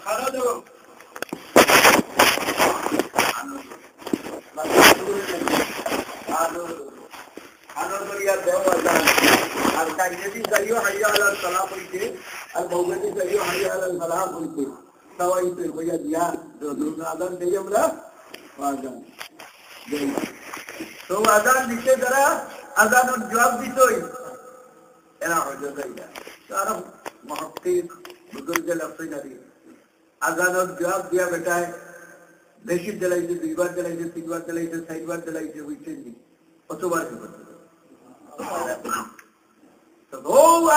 আর কাইয়েদি যাইও হাইয়া আলাল সালাহ হইতে আর বউগতি যাইও হাইয়া আলাল ফালাহ হইতে সবাই তো হইয়া দিয়া দুর্গ আদান দেই আমরা আজান দেই তো আজান দিতে যারা আজানের জবাব দিতই এরা হয়ে যায় তারা মহাক্কিক বুজুর্গ লফজ নারী আজানের জবাব দিয়া বেটায় বেশি জ্বালাইছে, দুইবার জ্বালাইছে, তিনবার জ্বালাইছে, চারবার জ্বালাইছে, বুঝছেন নি কতবার কি করতে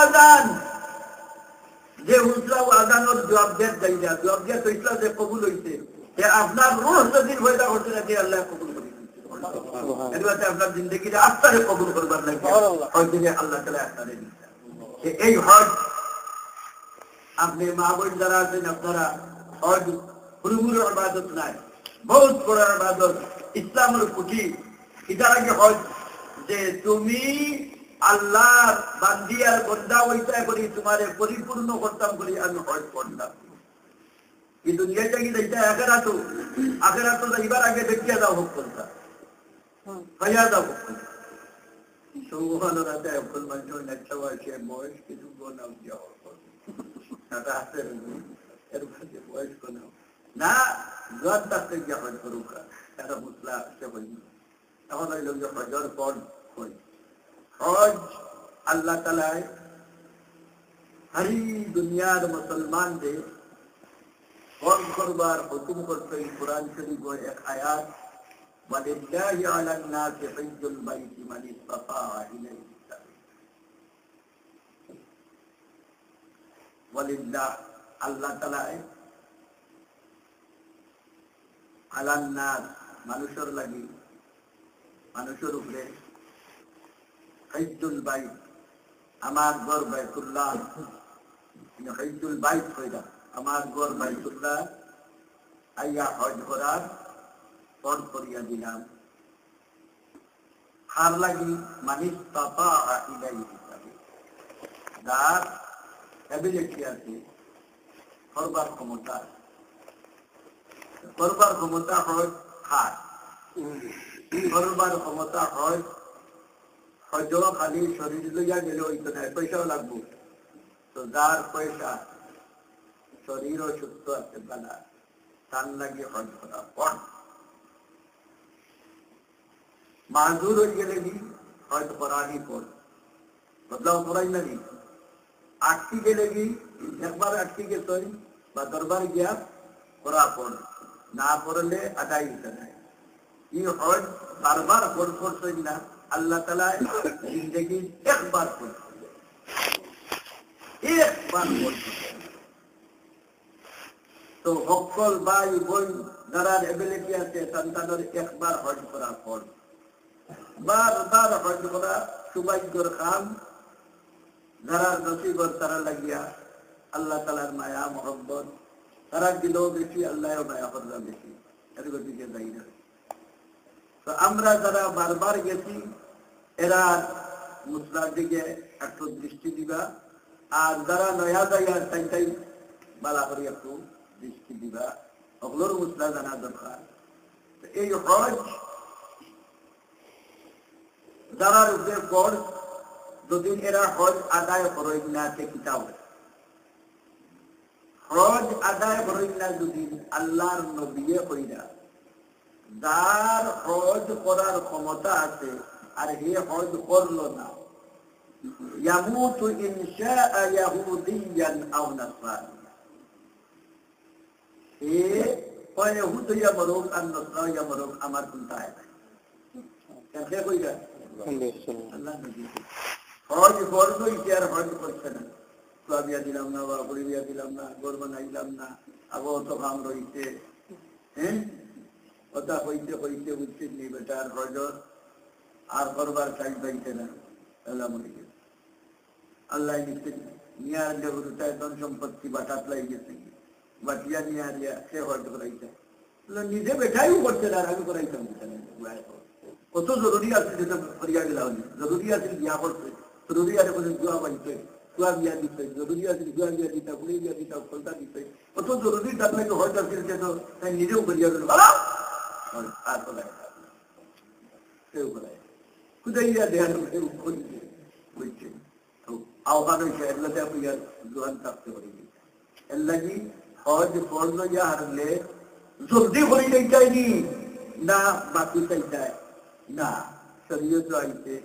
আজান যে হুসলা আজানোর জবাব দেয় যাইয়া জবাব দিয়া তো ইসলাম যে কবুল হইছে আপনার রোহ যদি পয়দা করতে নাকি আল্লাহ কবুল করে দিচ্ছে আপনার জিন্দগিতে আস্তারে কবুল করবার লাগে আল্লাহ তালা আস্তারে দিচ্ছে। এই হজ আপনি মা বোন যারা আছেন আপনারা হজ হুড়ুমুড়ো ইবাদত নাই, বহুত বড় ইবাদত, ইসলামের খুঁটি। এটার আগে হজ যে তুমি আল্লাহর বান্দিয়ার বন্দা হইতা করি তোমারে পরিপূর্ণ করতাম করি আমি হজ করলাম। এই দুনিয়াটা কি দেখতে আখেরাতো যাইবার আগে দেখিয়া দাও হোক করতাম হইয়া দাও হোক সৌভানো রাতে এখন মানুষ একটা বয়সে বয়স কিছু নাও যাওয়া বয়স নাও না জোয়ার থাকতে গিয়া হজ করুক তারা মুসলা আসতে হইনি তখন ওই লোক হজর পর হই হজ আল্লাহ তালায় সারি দুনিয়ার মুসলমানদের হজ করবার হুকুম করতে কোরআন শরীফ এক আয়াত ওয়ালিল্লাহি আলান নাসি হিজ্জুল বাইতি মান ইসতাতাআ ইলাইহি সাবিলা। ওয়ালিল্লাহ আল্লাহ তাআলা আলান নাস মানুষের লাগি মানুষের উপরে হিজ্জুল বাইত আমার ঘর বাইতুল্লাহ হিজ্জুল বাইত কইরা আমার ঘর বাইতুল্লাহ আইয়া হজ করার পর করিয়া দিলাম হার লাগি মানিস তাতা ইলাইহি সাবিলা। যার অ্যাবিলিটি আছে করবার ক্ষমতা হয় হার করবার ক্ষমতা হয় হজ খালি শরীর লইয়া গেলে হইতো না, পয়সাও লাগবো। তো যার পয়সা শরীরও সুস্থ আছে বেলা তার লাগে হজ করা পর মাজুর হয়ে গেলে কি হজ করারই পর বদলাও করাই নাকি আটটি গেলে কি একবার আটটি গেছই বা দরবার গিয়া করা পর না পড়লে আদায় দিতে নাই। এই হজ বারবার হজ করছেন না, আল্লাহ তাআলা জিন্দেগি একবার করছেন, একবার করছেন। তো সকল ভাই বোন যারা এবিলিটি আছে সন্তানের একবার হজ করা পর বারবার হজ করা সৌভাগ্যর কাম। যারা নসিবর তারা লাগিয়া আল্লাহ তাআলার মায়া মহব্বত তারা দিলেও বেশি, আল্লাহ মায়া করলা বেশি, এর গতিকে যাই না। তো আমরা যারা বারবার গেছি এরা মুসলার দিকে একটু দৃষ্টি দিবা, আর যারা নয়া যাইয়া তাই বালা করে একটু দৃষ্টি দিবা, ওগুলোর মুসলা জানা দরকার। এই হজ যারা রূপে পর যদি এরা হজ আদায় করেন না কিতাব হজ আদায় করেন না যদি আল্লাহর নবী কইরা যার হজ করার ক্ষমতা আছে আর হে হজ করলো না ইয়ামুতু ইনশাআ ইয়াহুদিয়ান আও নাসরানিয়া, এ কয় ইহুদিয়া মরুক আর নসরানিয়া মরুক আমার কোনটা আছে কেন কইরা আল্লাহ নবী হজ করলো আর হজ করছে না, বিয়া দিলাম না বা পরি বিয়া দিলাম না, গর বানাইলাম না, আবো তো কাম রইছে, হ্যাঁ কথা হইতে হইতে উচিত নেই বেটার হজর আর করবার কাজ পাইছে না। আল্লাহ মরে গেছে, আল্লাহ নিশ্চিত নিয়ার দেবতায় ধন সম্পত্তি বাটাত লাই গেছে, বাটিয়া নিয়ে আলিয়া সে হজ করাইছে, নিজে বেটাইও করছে না, আমি করাইতাম কত জরুরি আছে যেটা করিয়া গেলাম, জরুরি আছে বিয়া করছে, জরুরি আছে কোনো জুয়া বাড়িতে কুয়া বিয়া দিতে জরুরি আছে কুয়া বিয়া দিতা পুড়ে বিয়া দিতা ফলতা দিতে কত জরুরি তার নাকি হয়তো ফিরছে তো তাই নিজেও করিয়া গেল ভালো আর বলায় কেউ বলায় খুদাইয়া দেয়ার বুঝছে তো আহ্বান হয়েছে এগুলোতে আপনি জোয়ান থাকতে পারি এর লাগি হজ ফর্জ ইয়া হারলে জলদি করে নেই চাইনি না বাকি চাইতায় না শরীয়ত আইছে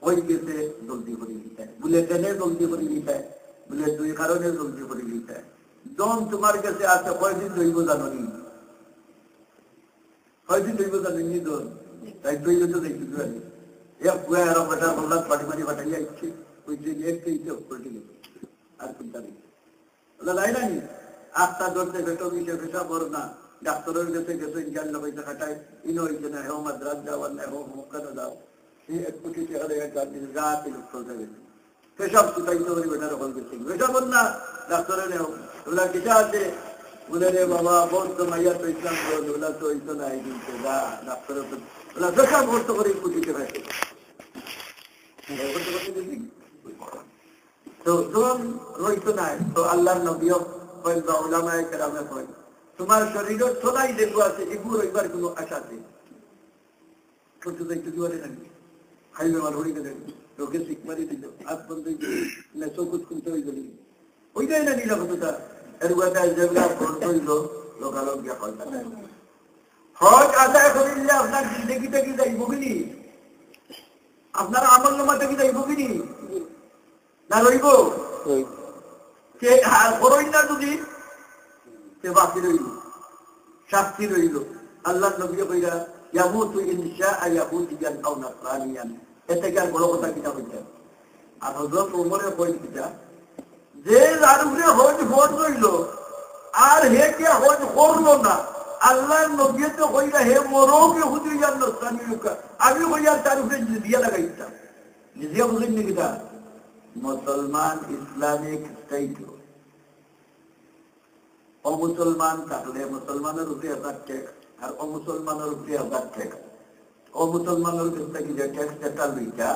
ওই গেছে জলদি করে নিতে বলে কেন জলদি করে নিতে বলে দুই কারণে জলদি করে নিতে জন তোমার কাছে আছে কয়দিন রইব জানি কয়দিন রইব জানি জন তাই তুই তো দেখতে পারি এক পুয়া আর বেটা বললাম পাটি মারি বাটাইয়া ইচ্ছে ওই যে একটু ইচ্ছে পল্টে গেছে আর চিন্তা নেই বলে লাই নাই আটটা ধরতে ভেটো গেছে ভেটা বড় না ডাক্তারের কাছে গেছে ইন্ডিয়ান পয়সা খাটায় ইনো হয়েছে না হেও মাদ্রাস যাওয়ার না হেও মক্কাতে যাও এই 1 কোটি টাকা দিয়ে রাত চলতে গেছে পেশাব সুতাইতে পারি বেটার হল গেছে পেশাব না ডাক্তারে নেও ওগুলা কিসা আছে বলে রে বাবা বহুত তো মাইয়া তো ইসলাম বল ওগুলা তো ইসো নাই কিন্তু যা ডাক্তার ওগুলা পেশাব ভর্ত করে কুটিতে ভেসে তো যখন রইতো নাই তো আল্লাহর নবীও হয় বা ওলামায়ে কেরামে হয় তোমার শরীরের সোলাই যেগুলো আছে এগুলো রইবার কোনো আশা নেই ছোট দেখতে দিবারে নাকি খাইবে আমার হয়ে গেলে লোকে শিখ মারি দিল হাত বন্ধ না চৌকুচ খুলতে হয়ে গেল ওইটাই না নিরাপত্তা এরগুলাটা যেগুলা ফোন হইল লোকালোক গিয়া হয় হজ আদায় করিলে আপনার জিন্দগিটা কি যাইব কিনি আপনার আমল নামাটা কি যাইব কিনি না রইব সে করই না যদি সে বাকি রইল শাস্তি রইল আল্লাহ নবী কইরা ইয়ামুতু ইনশা ইয়াহুদিয়ান আও নাসরানিয়ান এতে কি আর বড় কথা কিটা হইছে আর হযরত ওমরের কই কিটা যে যার উপরে হজ ফরজ হইল আর হে কি হজ করলো না আল্লাহর নবী তো কইরা হে মরো ইহুদিয়ান নাসরানিয়ুকা আমি কইয়া তার উপরে জিজিয়া লাগাইতাম জিজিয়া বুঝেন নি কিটা মুসলমান ইসলামিক স্টেট অমুসলমান থাকলে মুসলমানের উপরে একটা ট্যাক্স আর অমুসলমানের উপরে একটা ট্যাক্স অমুসলমানের ক্ষেত্রে কি যে ট্যাক্স যেটা লইটা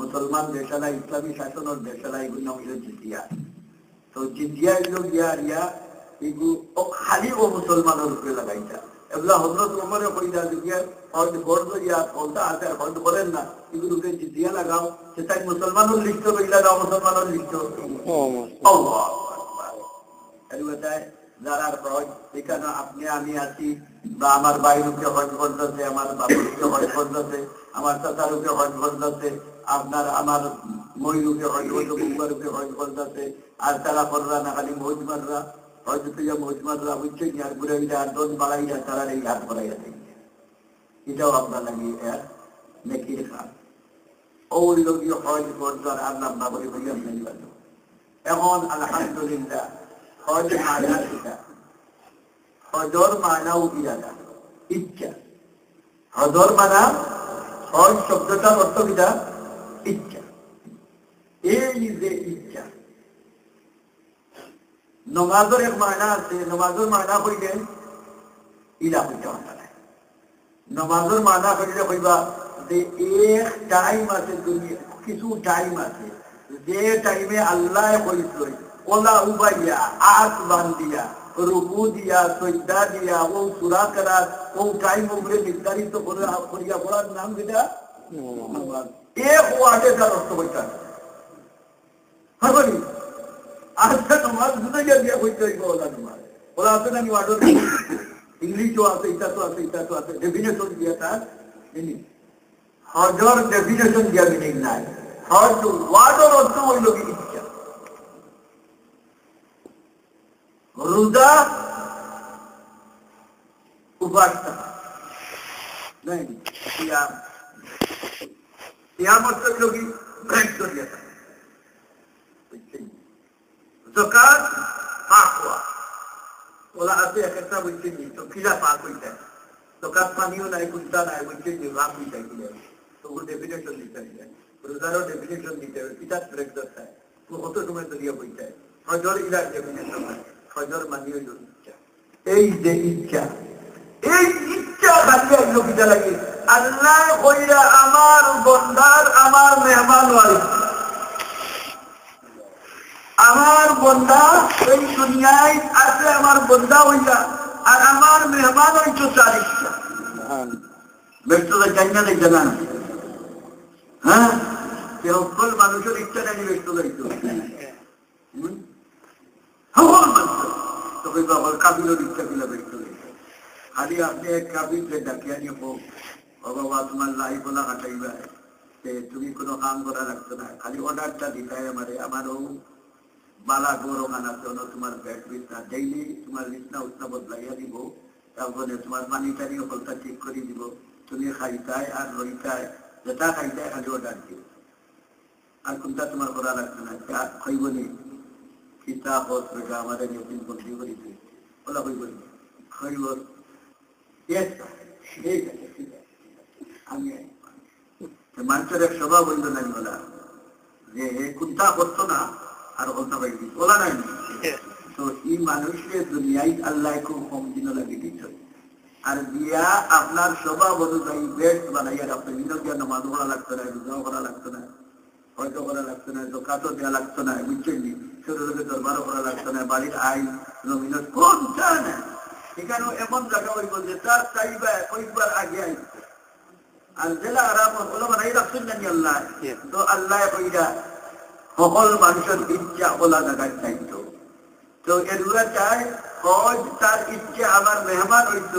মুসলমান দেশালা ইসলামী শাসনের দেশালা এগুলো নাম হইল জিজিয়া তো জিজিয়া এগুলো গিয়া এগুলো খালি অমুসলমানের উপরে লাগাইটা এগুলা হজরত ওমরে কইরা দিয়ে হজ ফরজ ইয়া ফলতা আছে আর হজ করেন না এগুলোকে জিজিয়া লাগাও সেটাই মুসলমানের লিস্ট লইলা না মুসলমানের লিস্ট আল্লাহ এগুলো যারা হজ এখানে আপনি আমি আছি বা আমার ভাইয়ের উপরে হজ করতেছে আমার বাবার উপরে হজ করতেছে আমার চাচার উপরে হজ করতেছে আপনার আমার মহির উপরে হজ করতে বুম্বার উপরে হজ করতেছে আর তারা কররা না খালি মহজমাররা হজ থেকে মহজমাররা বুঝছে কি আর ঘুরে আর দোষ বাড়াইয়া তারা এই হাত বাড়াইয়া দেয় এটাও আপনার লাগে নেকির খান ওই লোকীয় হজ করতার আল্লাহ বাবরি হইয়া নেই এখন আলহামদুলিল্লাহ হজ মানা সেটা হজর মানাও ইরাদা ইচ্ছা হজর মানা হজ শব্দটার অর্থ কিটা ইচ্ছা এই যে ইচ্ছা নমাজের এক মানা আছে নমাজের মানা হইলে ইলা হইতে হয় নমাজের মানা হইলে হইবা যে এক টাইম আছে কিছু টাইম আছে যে টাইমে আল্লাহ কইছিল ওলা উবাইয়া আস বান্দিয়া রুকু দিয়া সজদা দিয়া ও সূরা করার ও টাইম উপরে নির্ধারিত করিয়া পড়ার নাম যেটা এক ওয়ার্ডে তার অর্থ বইটা হবনি আজকে নামাজ বুঝে গিয়া বইতে হইব ওলা নামাজ ওলা আছে না ওয়ার্ড ইংলিশও আছে এটা তো আছে ডেফিনেশন দিয়া তার হজর ডেফিনেশন দিয়া মিনিং নাই হজ ওয়ার্ডের অর্থ হইল কি ইচ্ছা রোজা উপবাস থাকা নাই কিয়ামত লোকি ব্রেক করিয়া থাকে যাকাত পাক হওয়া ওলা আছে একটা বলছে নি তো কিরা পাক হইতে যাকাত পানিও নাই কুলতা নাই বলছে যে রাম হইতে গেলে তো ওর ডেফিনেশন দিতে হবে রোজারও ডেফিনেশন দিতে হবে কিতাব ব্রেক করতে হয় তো কত সময় ধরিয়া বইতে হয় হজর ইলার ডেফিনেশন হয় হজর মানি হইল ইচ্ছা এই যে ইচ্ছা এই ইচ্ছা খালি এক লোকিটা লাগে আল্লাহ কইরা আমার বন্দার আমার মেহমান আমার বন্দা এই দুনিয়ায় আছে, আমার বন্দা হইয়া, আর আমার মেহমান হইতো 40টা। ব্যস্ততা জান্নাতে জানান। হ্যাঁ, সকল মানুষের ইচ্ছা নাকি ব্যস্ত যাইতো, সকল মানুষ তবে বাবার কাবিলের ইচ্ছা কিনা ব্যস্ত যাইত। খালি আপনি এক কাবিলকে ডাকিয়া নিয়ে হোক, ও বাবা তোমার লাই বলা হাঁটাইবা, তুমি কোনো কাম করা লাগতো না, খালি অর্ডারটা দিতাই আমারে, আমারও বালা গৌরমান আছে, তোমার ব্যাগ বিছনা ডেইলি তোমার বিছনা উৎনা বদলাইয়া দিব, তারপরে তোমার পানি টানি হলটা ঠিক করে দিব, তুমি খাইতাই আর রইতাই, যেটা খাইতাই খালি অর্ডার দিব, আর কোনটা তোমার করা লাগতো না। খাইব নি সীতা হস বেটা আমাদের নতুন বন্দি করেছে, ওলা হইব নি খাইব, ঠিক আছে আমি মানুষের এক স্বভাব হইল নাই বলা যে কোনটা করতো না আর হলটা পাইবি ওলা নাই। তো এই মানুষের দুনিয়ায় আল্লাহ খুব কম দিন লাগে দিচ্ছ, আর দিয়া আপনার স্বভাব অনুযায়ী বেস্ট বানাইয়া আপনার বিনোদিয়া নামাজ করা লাগতো না, রোজাও করা লাগতো না, হয়তো করা লাগতো না, দোকাতও দেওয়া লাগতো না, বুঝছেন নি, ছোট লোকের দরবারও করা লাগতো না, বাড়ির আইন নমিনত কোন চায় না। এখানেও এমন জায়গা হইব যে তার চাইবা কয়েকবার আগে আইব, আর জেলা আরাম হলো বানাই রাখছেন জানি আল্লাহ। তো আল্লাহ কইরা সকল মানুষের ইচ্ছা ওলা জায়গায় চাইতো। তো এগুলা চায় হজ তার ইচ্ছে আমার মেহমান হইত,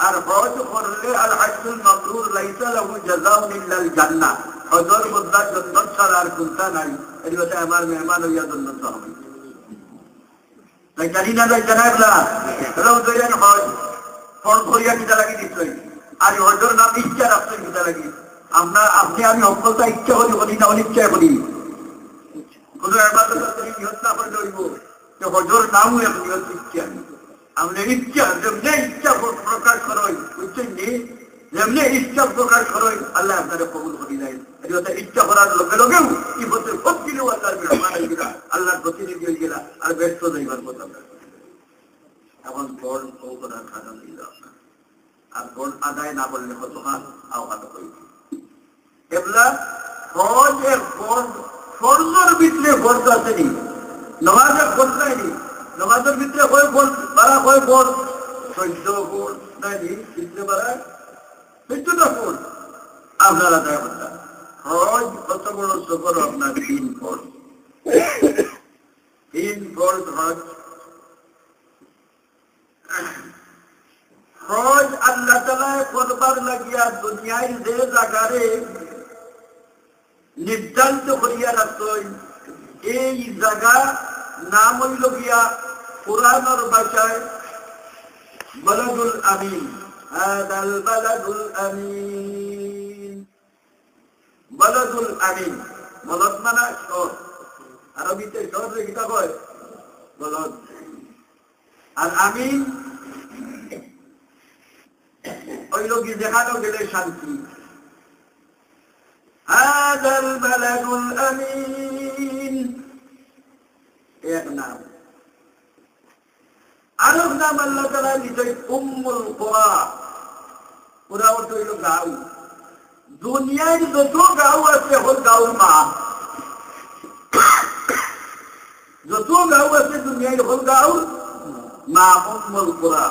আর হজ করলে আল হাজ্জুল মাবরুর লাইসা লাহু জাযাউন ইল্লাল জান্নাহ, হজর বদলা জান্নাত ছাড়া আর কোনটা নাই। এগুলা আমার মেহমান হইয়া জান্নাত হবে। তাই জানি না তাই জানাই না এরাও ধরেন হজ ফর্ম ভরিয়া কিতা লাগি দিচ্ছই, আর হজর নাম ইচ্ছা রাখছেন কিতা লাগি। আপনি আমি অজ্ঞতা ইচ্ছা করি বলি না অনিচ্ছায় করি, কোন ইবাদত করি নিয়ত না করে ধরব যে হজর নামও এক নিয়ত ইচ্ছা। আমাদের ইচ্ছা যেমনি ইচ্ছা প্রকাশ করই, বুঝছেন নি, যেমনি ইচ্ছা প্রকাশ করই আল্লাহ আপনারা কবুল করি নাই। ইচ্ছা করার লোকে লোকেও কি বলতে সব দিলেও আল্লাহর মেহমান হয়ে গেলা, আল্লাহর প্রতিনিধি হয়ে গেলা, আর ব্যস্ত যাইবার কথা। এখন বল করার খাজা নিল আপনার, আর বল আদায় না করলে কত হাত আহ্বান করেছি এগুলা সহজে ফর্জর ভিতরে ফর্জ আসেনি, নমাজের ফর্জ নাইনি, নমাজের ভিতরে হয় ফর্জ বাড়া হয় ফর্জ 14 ফর্জ নাইনি, ভিতরে বাড়া 14টা ফর্জ আপনার আদায় করতাম। হজ কত বড় সফর আপনার 3 ফর্জ, 3 ফর্জ হজ। হজ আল্লাহ তাআলা করবার লাগিয়া দুনিয়ায় যে জায়গারে নির্ধারিত করিয়া রাখছেন, এই জায়গা নাম হইল গিয়া কোরআনের ভাষায় বালাদুল আমিন। হাদাল বালাদুল আমিন, বালাদুল আমিন বলদ মানে শহর, আরবিতে শহর কিতা কয় বলদ, আর আমিন ওই লোকই দেখানো গেলে শান্তি। হাদাল বালাদুল আমিন এক নাম। আরেক নাম আল্লাহ তাআলা দিয়েছেন উম্মুল কুরা। কুরা অর্থ হইল গাঁও। দুনিয়ায় যত গাঁও আছে হল গাঁওর মা, যত গাঁও আছে দুনিয়ায় হল গাঁওর মা, উম্মুল কুরা।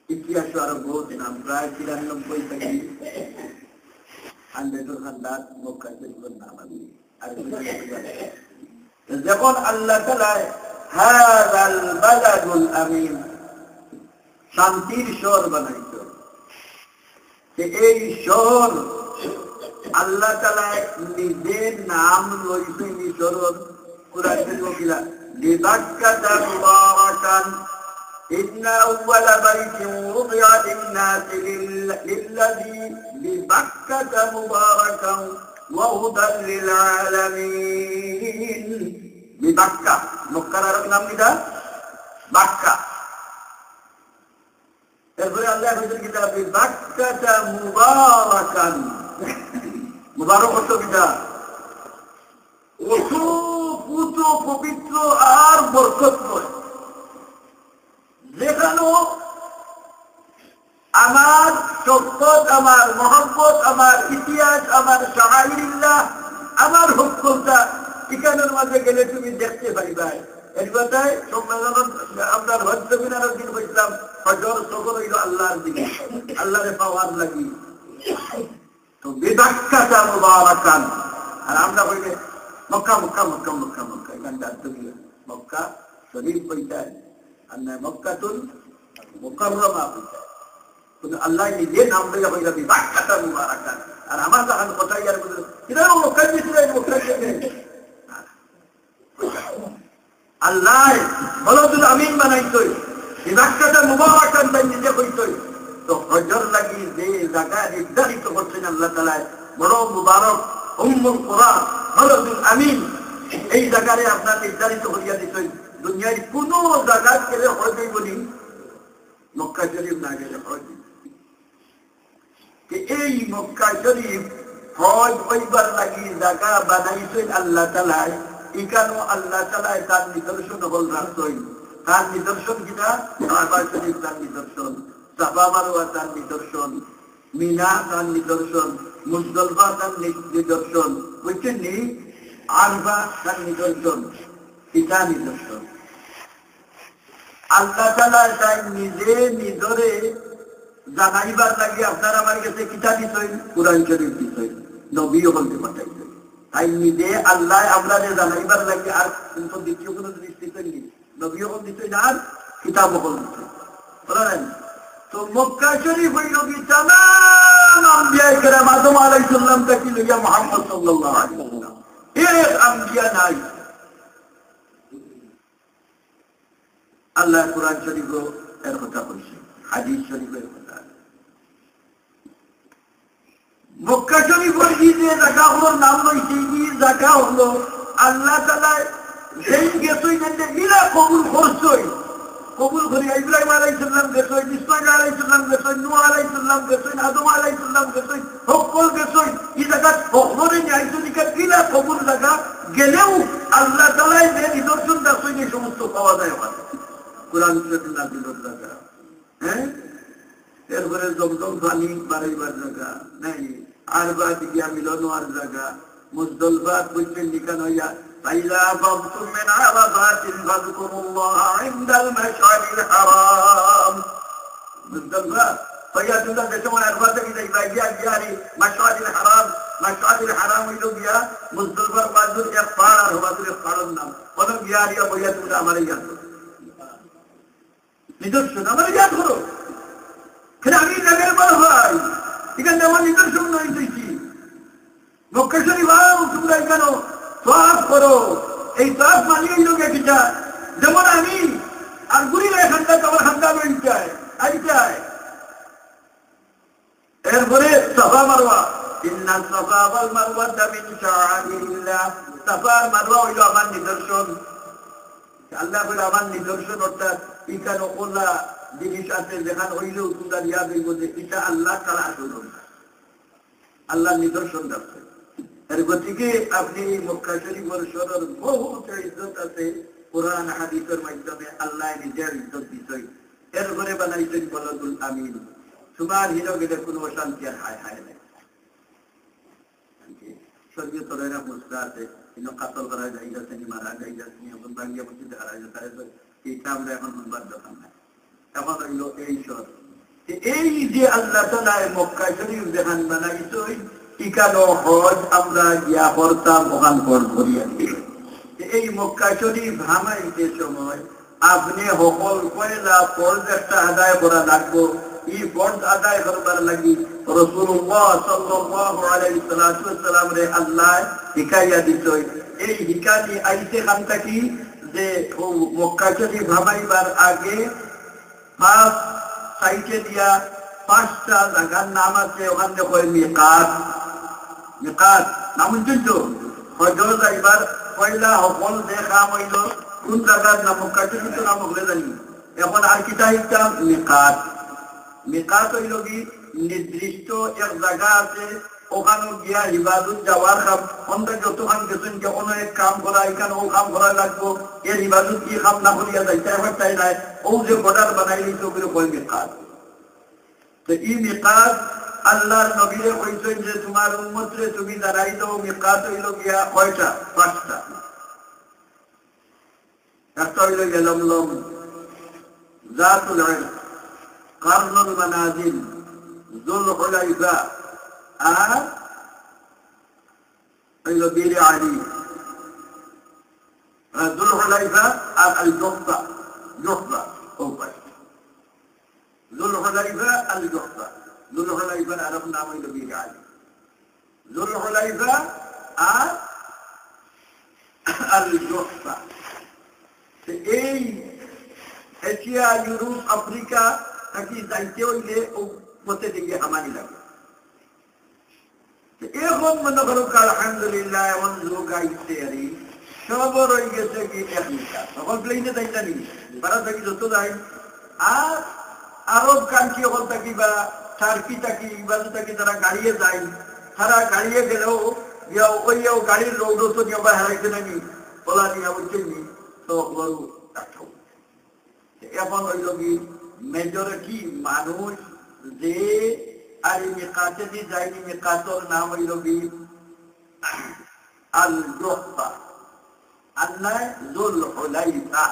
ইতিহাস আরো বহুত নাম, প্রায় 93 থেকে যখন আল্লাহ তাআলা হাযাল বালাদুল আমিন শান্তির শহর বানাইত, এই শহর আল্লাহ তাআলা নিজের নাম লইছেন। এই শহর কুরআন শরীফে কিলা লিবাক্কাতা মুবারাকান إن أول بيت وضع للناس للذي ببكة مباركا وهدى للعالمين। ببكة مكرر নাম নিদা বাক্কা, এরপরে আল্লাহ বলেন কিতা বিবাক্কাতা মুবারাকান। মুবারক অর্থ কিতা অত পুত পবিত্র আর বরকতময়, যেখানে আমার সম্পদ আমার মহব্বত, আমার ইতিহাস, আমার শাআইরিল্লাহ, আমার হুকুমটা এখানের মাঝে গেলে তুমি দেখতে পাইবা। এর কথায় আপনার হজ্জমিনার দিন বলছিলাম, হজর সকল হইল আল্লাহর দিকে, আল্লাহরে পাওয়ার লাগি। তো বিদাক্কাতা মুবারাকান। আর আমরা বলি মক্কা মক্কা মক্কা মক্কা মক্কা, এখানটা মক্কা শরীফ বইটায়, আর না মক্কাতুল মুকাররমা বইটায়। কিন্তু আল্লাহ নিজে নাম দিয়ে হইল বিদাক্কাতা মুবারাকান। আর আমার যখন কথা ইয়ার বলল কিরকম মক্কা দিয়েছিলেন, মক্কা দিয়েছিলেন আল্লাহ বলদুল আমিন বানাইছই, বিদাক্কাতা মুবারাকান তাই নিজে হইছই। তো হজর লাগি যে জায়গা নির্ধারিত করছেন আল্লাহ তাআলা, বড় মুবারক উম্মুল কুরা বলদুল আমিন, এই জায়গায় আপনার নির্ধারিত হইয়া দিচ্ছেন। দুনিয়ার কোন জায়গা গেলে হজই বলি, মক্কা শরীফ না গেলে হজ। এই মক্কা শরীফ হজ হইবার লাগি জায়গা বানাইছেন আল্লাহ তাআলা। এখানেও আল্লাহ তাআলা তার নিদর্শন হল রাখছেন। তার নিদর্শন কিনা? কাবা শরীফ তার নিদর্শন, সাফা মারওয়া তার নিদর্শন, মিনা তার নিদর্শন, মুজদলিফা তার নিদর্শন, বুঝছেন নি? আরফা তার নিদর্শন, এটা নিদর্শন। আল্লাহ তাআলা তাই নিজে নিজরে জানাইবার লাগে আপনার আমার কাছে কিতাব দিছেন, কুরআন শরীফ দিছেন, নবীও বলতে পাঠাইছেন। তাই নিজে আল্লাহ আমরা জানাইবার লাগে আর কিন্তু দ্বিতীয় কোনো জিনিস দিতেন নি, নবীও দিতেন আর কিতাবও দিতেন, বলেন। তো মক্কা শরীফ হইল কি তামাম আম্বিয়া কেরাম, আদম আলাইহিস সালাম থেকে লইয়া মুহাম্মদ সাল্লাল্লাহু আলাইহি ওয়াসাল্লাম, এক আম্বিয়া নাই। আল্লাহ কুরআন শরীফও এর কথা বলছে, হাদিস শরীফের কথা। মক্কা শরীফের যে জায়গাগুলোর নাম লইছে, এই জায়গা হলো আল্লাহ তাআলা যেই গেছই যে মিলা কবুল করছই, কবুল করি। ইব্রাহিম আলাইহিস সালাম গেছই, ইসমাঈল আলাইহিস সালাম গেছই, নূহ আলাইহিস সালাম গেছই, আদম আলাইহিস সালাম গেছই, সকল গেছই। এই জায়গা সকলে যাইছনিকা মিলা কবুল জায়গা গেলেও আল্লাহ তাআলা যে নিদর্শন দাসই যে সমস্ত পাওয়া যায় ওখানে কুরআন শরীফের নাযিলের জায়গা। হ্যাঁ, এরপরে জমজম পানি বাড়াইবার জায়গা নাই, আরবা দিয়া মিলনোয়ার জায়গা, মুজদলিফা বুঝছেন নিকান হইয়া فإذا أفضتم من عرفات فاذكروا الله عند المشعر الحرام। মুজদলিফা হইয়া তোমরা যে সময় আরবা থেকে যাইবা গিয়া গিয়ারি মাশআরিল হারাম, মাশআরিল হারাম হইল গিয়া মুজদলিফার বাজুর এক পাড় আর বাজুর এক পাড়ের নাম, ওখানে গিয়ারিয়া বইয়া তোমরা আমার ইয়াদ করো, নিদর্শন আমার ইয়াদ করো। আমি জায়গায় বড় হয় এখানে আমার নিদর্শন নয় দিয়েছি। মক্কা শরীফ তোমরা কেন সওয়াব করো, এই সওয়াব মানিয়ে লোক একটা যেমন আমি আর গুড়ির এখানটা তোমার খান্দা লই চায় আই চায়। এরপরে সাফা মারওয়া, ইন্না সাফা ওয়াল মারওয়াতা মিন শাআইরিল্লাহ। সাফা আর মারওয়া হইল আমার নিদর্শন। আল্লাহ বলে আমার নিদর্শন, অর্থাৎ এখানে ওলা জিনিস আছে যেখানে হইলেও তোমরা ইয়া হইব যে এটা আল্লাহ তাআলা আসল, আল্লাহ নিদর্শন রাখছে। এর গতিকে আপনি মক্কা শরীফের সদর বহুত ইজ্জত আছে, কোরআন হাদিসের মাধ্যমে আল্লাহ নিজের ইজ্জত দিচ্ছেন। এরপরে বানাইছেন বলদুল আমিন। তোমার হিরো গেলে কোনো অশান্তি আর হায় হায় নাই। স্বর্গীয় তরেরা মুসরা আছে, কিন্তু কাতল করা যাই যাচ্ছে, মারা যাই যাচ্ছে, এখন বাঙ্গিয়া মসজিদে হারা যাচ্ছে, এইটা আমরা এখন শুনবার দোকান নাই। এখন হইল এই সর, এই যে আল্লাহ তাআলা মক্কা শরীফ যেখান বানাইছেন, এখানে হজ আমরা গিয়া করতাম, ওখান হজ করিয়া দিই। এই মক্কা শরীফ ভাঙাইতে সময় আপনি সকল পয়লা ফরজ একটা আদায় করা লাগবো। এই ফরজ আদায় করবার লাগি রাসূলুল্লাহ সাল্লাল্লাহু আলাইহি ওয়াসাল্লাম রে আল্লাহ শিখাইয়া দিছেন। এই শিখানি আইতে খানটা কি যে মক্কা শরীফ ভাঙাইবার আগে পাঁচ সাইটে দিয়া পাঁচটা জায়গার নাম আছে, ওখান থেকে মিকাত। মিকাত নাম শুনছো? হজর যাইবার পয়লা সকল দেখা হইল কোন জায়গার নাম, মক্কা শরীফের নাম হলে জানি। এখন আর কিটা একটা মিকাত। মিকাত হইল কি নির্দিষ্ট এক জায়গা আছে, ওখানে গিয়া ইবাদত যাওয়ার কাম অন্তত যতক্ষণ গেছেন যে অনেক কাম করা, এখানে ও কাম করা লাগবো, এর ইবাদত কি কাম না করিয়া যাইতে এবার তাই নাই, ও যে বর্ডার বানাই নিতে ওগুলো কয় মিকাত। তো এই মিকাত আল্লাহর নবীরে কইছেন যে তোমার উম্মতরে তুমি দাঁড়াই দাও মিকাত হইল গিয়া কয়টা? 5টা। একটা হইল ইয়ালামলম, জাতুল ইরক, কারনুল মানাজিল, যুল হুলাইফা, আর হইল বীর আলী। যুল হুলাইফা আর আল জুহফা, জুহফা ও পাই যুল হুলাইফা আল জুহফা। যুল হুলাইফার আরব নাম হইল বীর আলী। যুল হুলাইফা আর আল জুহফা। এই এশিয়া, ইউরোপ, আফ্রিকা নাকি যাইতে হইলে ও পথে দিকে হামানি লাগে। এখন মনে করো আলহামদুলিল্লাহ এমন লোক আইছে আর সব রয়ে গেছে কি এক মিটার সকল প্লেনে যাইতা নি ভাড়া থাকি যত যায়। আর আরব কান্ট্রি হল থাকি বা টার্কি থাকি বাজু থাকি তারা গাড়িয়ে যায়। তারা গাড়িয়ে গেলেও ওইও গাড়ির রৌদ তো নিয়ে আবার হারাইছে নাকি ওলা নিয়ে বুঝছেন নি তো বড় একটা। এখন হইল কি মেজরিটি মানুষ যে আর মিকাতে দিয়ে যায়নি, মিকাতর নাম হইল কি আল জুহফা, আর নাই যুল হুলাইফা।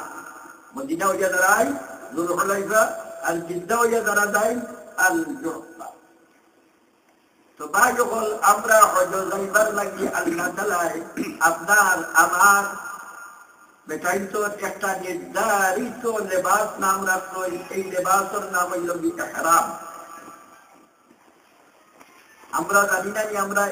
মদিনা হইয়া দাঁড়ায় যুল হুলাইফা, আর জিদ্দা হইয়া দাঁড়া যায় আল জুহফা। তো ভাই যখন আমরা হজ যাইবার লাগি আল্লাহ তাআলা আপনার আমার বেটাইতো একটা নির্ধারিত লেবাস নাম রাখলো। এই লেবাসের নাম হইল ইহরাম। আমরা জানি না আমরা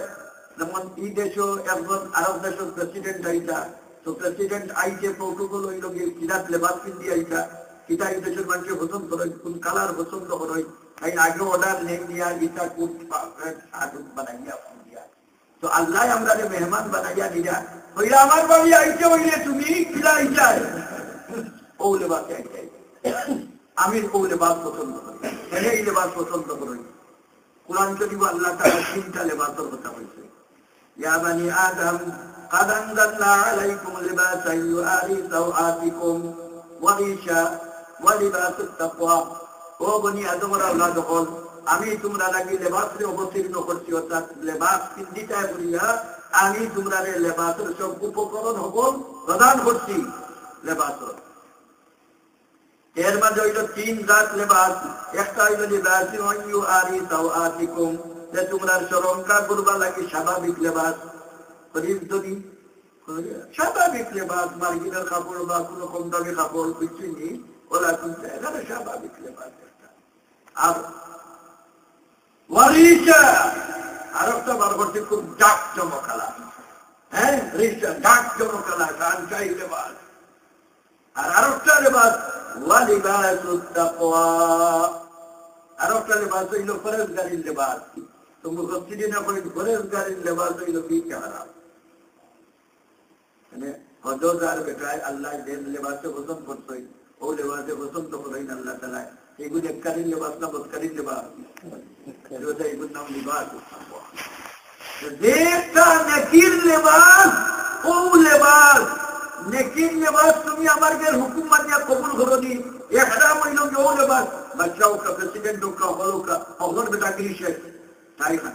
যেমন এই দেশও একজন আরব দেশের প্রেসিডেন্ট আইতা, তো প্রেসিডেন্ট আইতে প্রটোকল হইল গিয়ে কিরাত লেবাস কিনতে আইতা, কিতা এই দেশের মানুষের পছন্দ করে, কোন কালার পছন্দ করে, তাই আগে অর্ডার নেই দিয়া ইটা কোট বানাইয়া দিয়া। তো আল্লাহ আমরা যে মেহমান বানাইয়া দিয়া হইলে আমার বাড়ি আইতে হইলে তুমি কিলা আইতা ও লেবাসে আইতে। আমি ও লেবাস পছন্দ করি, এই লেবাস পছন্দ করি। কুরআন শরীফ আল্লাহ তাআলা 3টা লেবাসের কথা বলছে। ইয়া বানি আদম قد أنزلنا عليكم لباسا يواري سوآتكم وريشا ولباس التقوى। ও বনি আদমের আওলাদ হল, আমি তোমরা লাগি লেবাসে অবতীর্ণ করছি, অর্থাৎ লেবাস পিন্দিটায় বলিয়া আমি তোমরা লেবাসের সব উপকরণ হবল প্রদান করছি লেবাসের। এর মাঝে হইল 3 জাত লেবাস। একটা হইল লিবাসি ইউআরি সাওআতিকুম, যে তোমরা শরমকা করবা লাগি স্বাভাবিক লেবাস। যদি স্বাভাবিক লেবাস মার্কিনের কাপড় বা কোন কম দামি কাপড় বুঝছিনি ওরা কিন্তু এখানে স্বাভাবিক লেবাস। আর ওয়ারিশা আর একটা বার করছে খুব ডাক চমকালা, হ্যাঁ রিশা ডাক চমকালা গানটাই লেবাস। আর আরেকটা লেবাস ওয়ালিবাসুত তাকওয়া, আরেকটা লেবাস হইল ফরেজগারির লেবাস। তো মুফাসসিরিনা বলেন ফরেজগারির লেবাস হইল কি ইহরাম। মানে হজদার বেটায় আল্লাহ যে লেবাসে পছন্দ করছে ও লেবাসে পছন্দ করেন আল্লাহ তাআলা। এগুলো এককালীন লেবাস না বৎকালীন লেবাস, এগুলোর নাম লিবাস। যেটা নেকির লেবাস ও লেবাস, নেকির লেবাস তুমি আমার হুকুম মানিয়া কবুল করনি। ইহরাম হইল কি ও লেবাস, বাচ্চা হোক প্রেসিডেন্ট হোক হলোক অগর বেটা গিরিশে তাই না,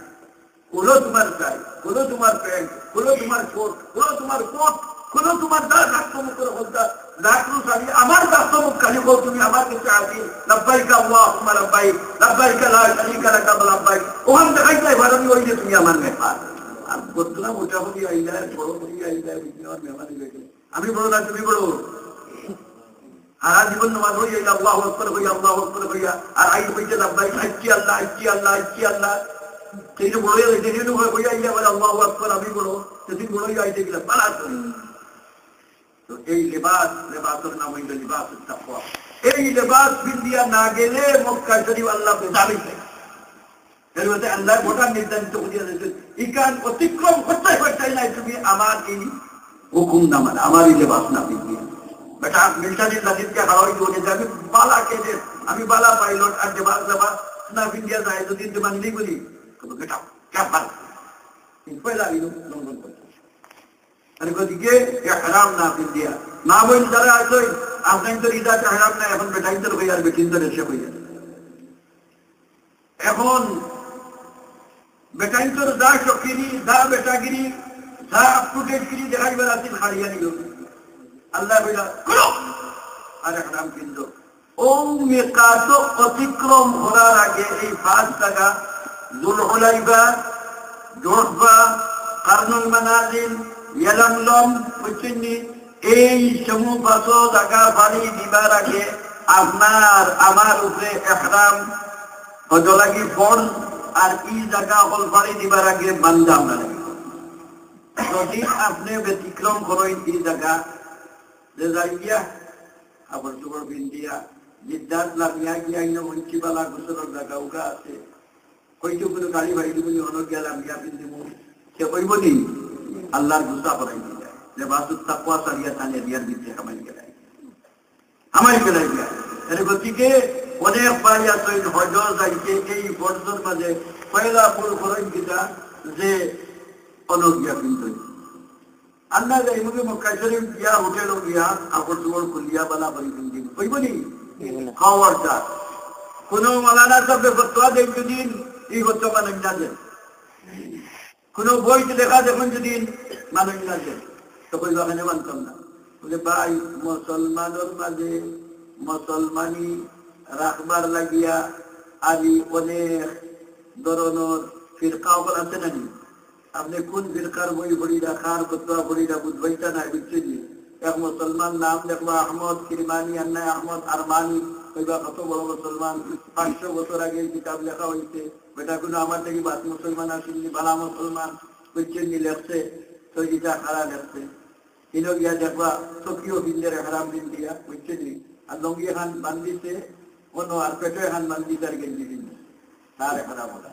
হলো তোমার চাই, হলো তোমার প্যান্ট, হলো তোমার কোট, হলো তোমার কোট, হলো তোমার দা রাষ্ট্রমুখের হত্যা রাষ্ট্র সারি আমার রাষ্ট্রমুখ খালি হোক। তুমি আমার কাছে আসি লাব্বাইকা আল্লাহুম্মা লাব্বাইক লাব্বাইকা লা শারীকা লাকা লাব্বাইক, ওখান দেখাইতে ভারমি ওই যে তুমি আমার মেহমান। আর বললাম ওটা হলি আইলা বড় হলি আইলা বিজনেস মেহমান হয়ে আমি বড় না তুমি বড়। আর জীবন নামাজ হইয়া আল্লাহু আকবার হইয়া আল্লাহু আকবার হইয়া আর আইন হইতে লাব্বাইক আইছি আল্লাহ আইছি আল্লাহ আইছি আল্লাহ। সেই যে বড় হইয়া আইয়া বলে আল্লাহু আকবার আমি বড়, সেদিন বড় হইয়া আইতে গেলাম পালা। তো এই লেবাস, লেবাসের নাম হইল লিবাসুত তাকওয়া। এই লেবাস পিন্দিয়া না গেলে মক্কা শরীফ আল্লাহ বেজালিছে। এর মধ্যে আল্লাহ ভোটার নির্ধারিত করিয়া দিয়েছে ইকান অতিক্রম করতে করতে নাই তুমি আমার এই হুকুম না মানে আমার এই লেবাস না পিন্দিয়া। বেটা মিলিটারির লাঠিকে হারাই দিয়ে যে আমি বালা কেটে আমি বালা পাইলট আর লেবাস লেবাস না পিন্দিয়া যায় যদি মানলি বলি বেটা ক্যাপাল পয়লা লঙ্ঘন করছে। গতিকে হারাম না পিন্দিয়া না বই যারা আছে আপনার তো ইদাতে হারাম না, এখন বেটাইন্তর হইয়া আর বেটিন্তর এসে হইয়া। এখন বেটাই তোর যা শকিরি যা বেটাগিরি যা ফুটেজগিরি দেখাই বেড়াচ্ছিল হারিয়া নিল আল্লাহ বইলা করো আর হারাম কিন্তু ও মেকাত অতিক্রম করার আগে এই 5 জায়গা জুলহুলাইবা জোহবা কারনুল মানাজিল ইয়ালামলম বুঝছেননি এই সমূহ 5 জায়গা পানি দিবার আগে আপনার আমার উপরে ইহরাম হজলাগি ফরজ আর এই জায়গা হল পানি দিবার আগে বান্দা আমরা যদি আপনি ব্যতিক্রম করেন এই জায়গা যে যাইয়া আবার তোমার বিন্দিয়া জিদ্দাত লামিয়া গিয়া মঞ্চিবালা গোসলের জায়গা উগা আছে কইতে কোনো গাড়ি ভাই তুমি অনেক গেলাম গিয়া পিন্দিমু সে কইব নি আল্লাহর গুসা করাই দিয়ে যে বাসুর তাকওয়া সারিয়া টানিয়ে দিয়ার দিচ্ছে আমার গেলাই গিয়া এর গতিকে অনেক ভাই আছে হজ যাইছে এই ফরজের মাঝে পয়লা ফুল করেন কিটা যে অনেক গিয়া পিন্দি আল্লাহ যাই মুখে মক্কা শরীফ গিয়া হোটেলও গিয়া কাপড় চোপড় খুলিয়া বালা বাড়ি পিন্দি কইব নি খাওয়ার চা কোন মালানা সব ফতোয়া দেন যদি এই হচ্ছে মানুষ না দেন কোন বইতে লেখা দেখুন যদি মানুষ না দেন তো কই বাগানে মানতাম না বলে ভাই মুসলমানের মাঝে মুসলমানি রাখবার লাগিয়া আদি অনেক ধরনের ফিরকা আছে নাকি আপনি কোন ফিরকার বই পড়ি রাখার ফতোয়া পড়ি না বুঝবাইটা না বুঝছেন এক মুসলমান নাম দেখবা আহমদ কিরমানি আন্না আহমদ আরমানি কইবা কত বড় মুসলমান 500 বছর আগে কিতাব লেখা হয়েছে বেটা কোনো আমার থেকে বাদ মুসলমান আসেননি ভালা মুসলমান বুঝছেন নি লেখছে তো এটা খারাপ লেখছে কিনো গিয়া দেখবা তকিও বিন্দের হারাম দিন দিয়া বুঝছেন নি আর লঙ্গি খান বান্দিছে অন্য আর পেটে খান বান্দিছে আর গেঞ্জি দিন তার হারাম ওটা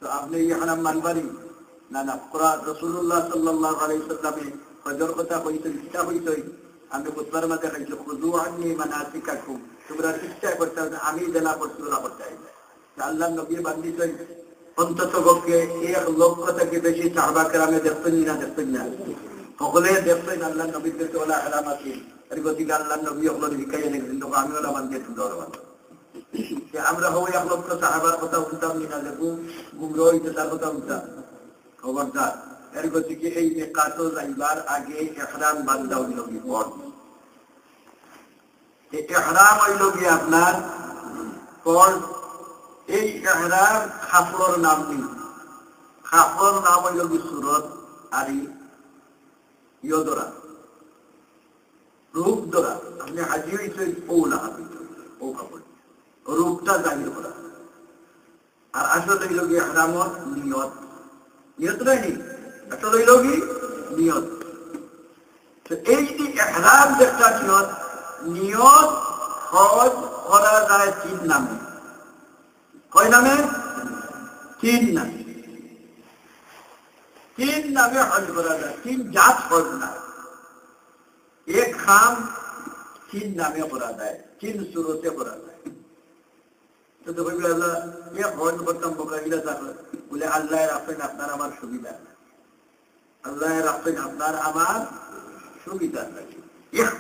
তো আপনি এই হারাম মানবারি না না কোরআন রাসূলুল্লাহ সাল্লাল্লাহু আলাইহি সাল্লামে হজর কথা কইছেন কিতাব হইছে আমি বুধবার মাঝে খাইছি খুজু আন্নি মানাসিকাকুম তোমরা চেষ্টা করতে আমি জানা করতে চাই আল্লাহ নবী বান্দিছেন অন্তত পক্ষে 1 লক্ষ থেকে বেশি সাহাবা কেরামে দেখতেন না সকলে দেখতেন আল্লাহ নবীর কাছে ওলা হারাম আছে এর গতিকে আল্লাহ নবী ওগুলো শিখাই এনেছেন তখন আমি ওলা বান্ধে সুন্দর আমরা হবো 1 লক্ষ সাহাবার কথা শুনতাম না দেখু গুমরা হইতে তার কথা শুনতাম খবরদার এর গতিকে এই মেকাত যাইবার আগে ইহরাম বান্দা হইল বিপদ এই ইহরাম হইল কি আপনার ফরজ এই ইহরাম খাফরর নাম নেই খাফরর নাম হইল কি সুরত আরি ইয়দরা রূপ ধরা আপনি হাজি হইছেন ওলা হাবি ও কাপড় রূপটা জাহির করা আর আসলে হইল কি ইহরামর নিয়ত নিয়ত নাই আসলে হইল কি নিয়ত তো এই যে ইহরাম যেটা নিয়ত নিয়ত হজ করা যায় 3 নামে কয় নামে 3 নামে 3 নামে হজ করা যায় 3 জাত হজ না এক খাম 3 নামে করা যায় 3 সুরতে করা যায় তো দেখো আল্লাহ ইয়া হজ করতাম বকাইলা থাকলে বলে আল্লাহ রাখবেন আপনার আমার সুবিধা আল্লাহ রাখবেন আপনার আমার সুবিধা লাগে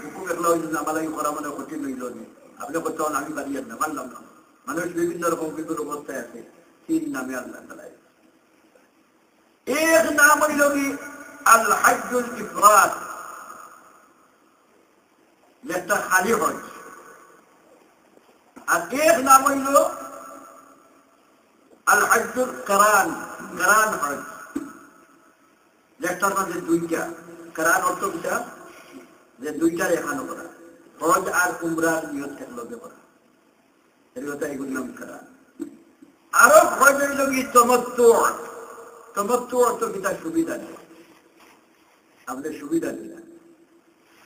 হুকুম একলা হইল আমালাই করা মানে কঠিন হইল না আপনি করতে আমি বাড়িয়ে না মানলাম না মানুষ বিভিন্ন রকম বিপদ অবস্থায় আছে 3 নামে আল্লাহ তাআলা এক নাম হইল কি আল হজ্জুল ইফরাদ যেটা খালি হজ আর এক নাম হইল আল হজ্জুল কারান হজ যেটার মধ্যে 2টা কারান অর্থ কিটা যে 2টার এখানে করা হজ আর উমরার নিয়ত একলগে করা এর কথা এগুলো নাম কারান আরো হজ হইল কি তমত্তু অর্থ কিটা সুবিধা নেই আমাদের সুবিধা নেই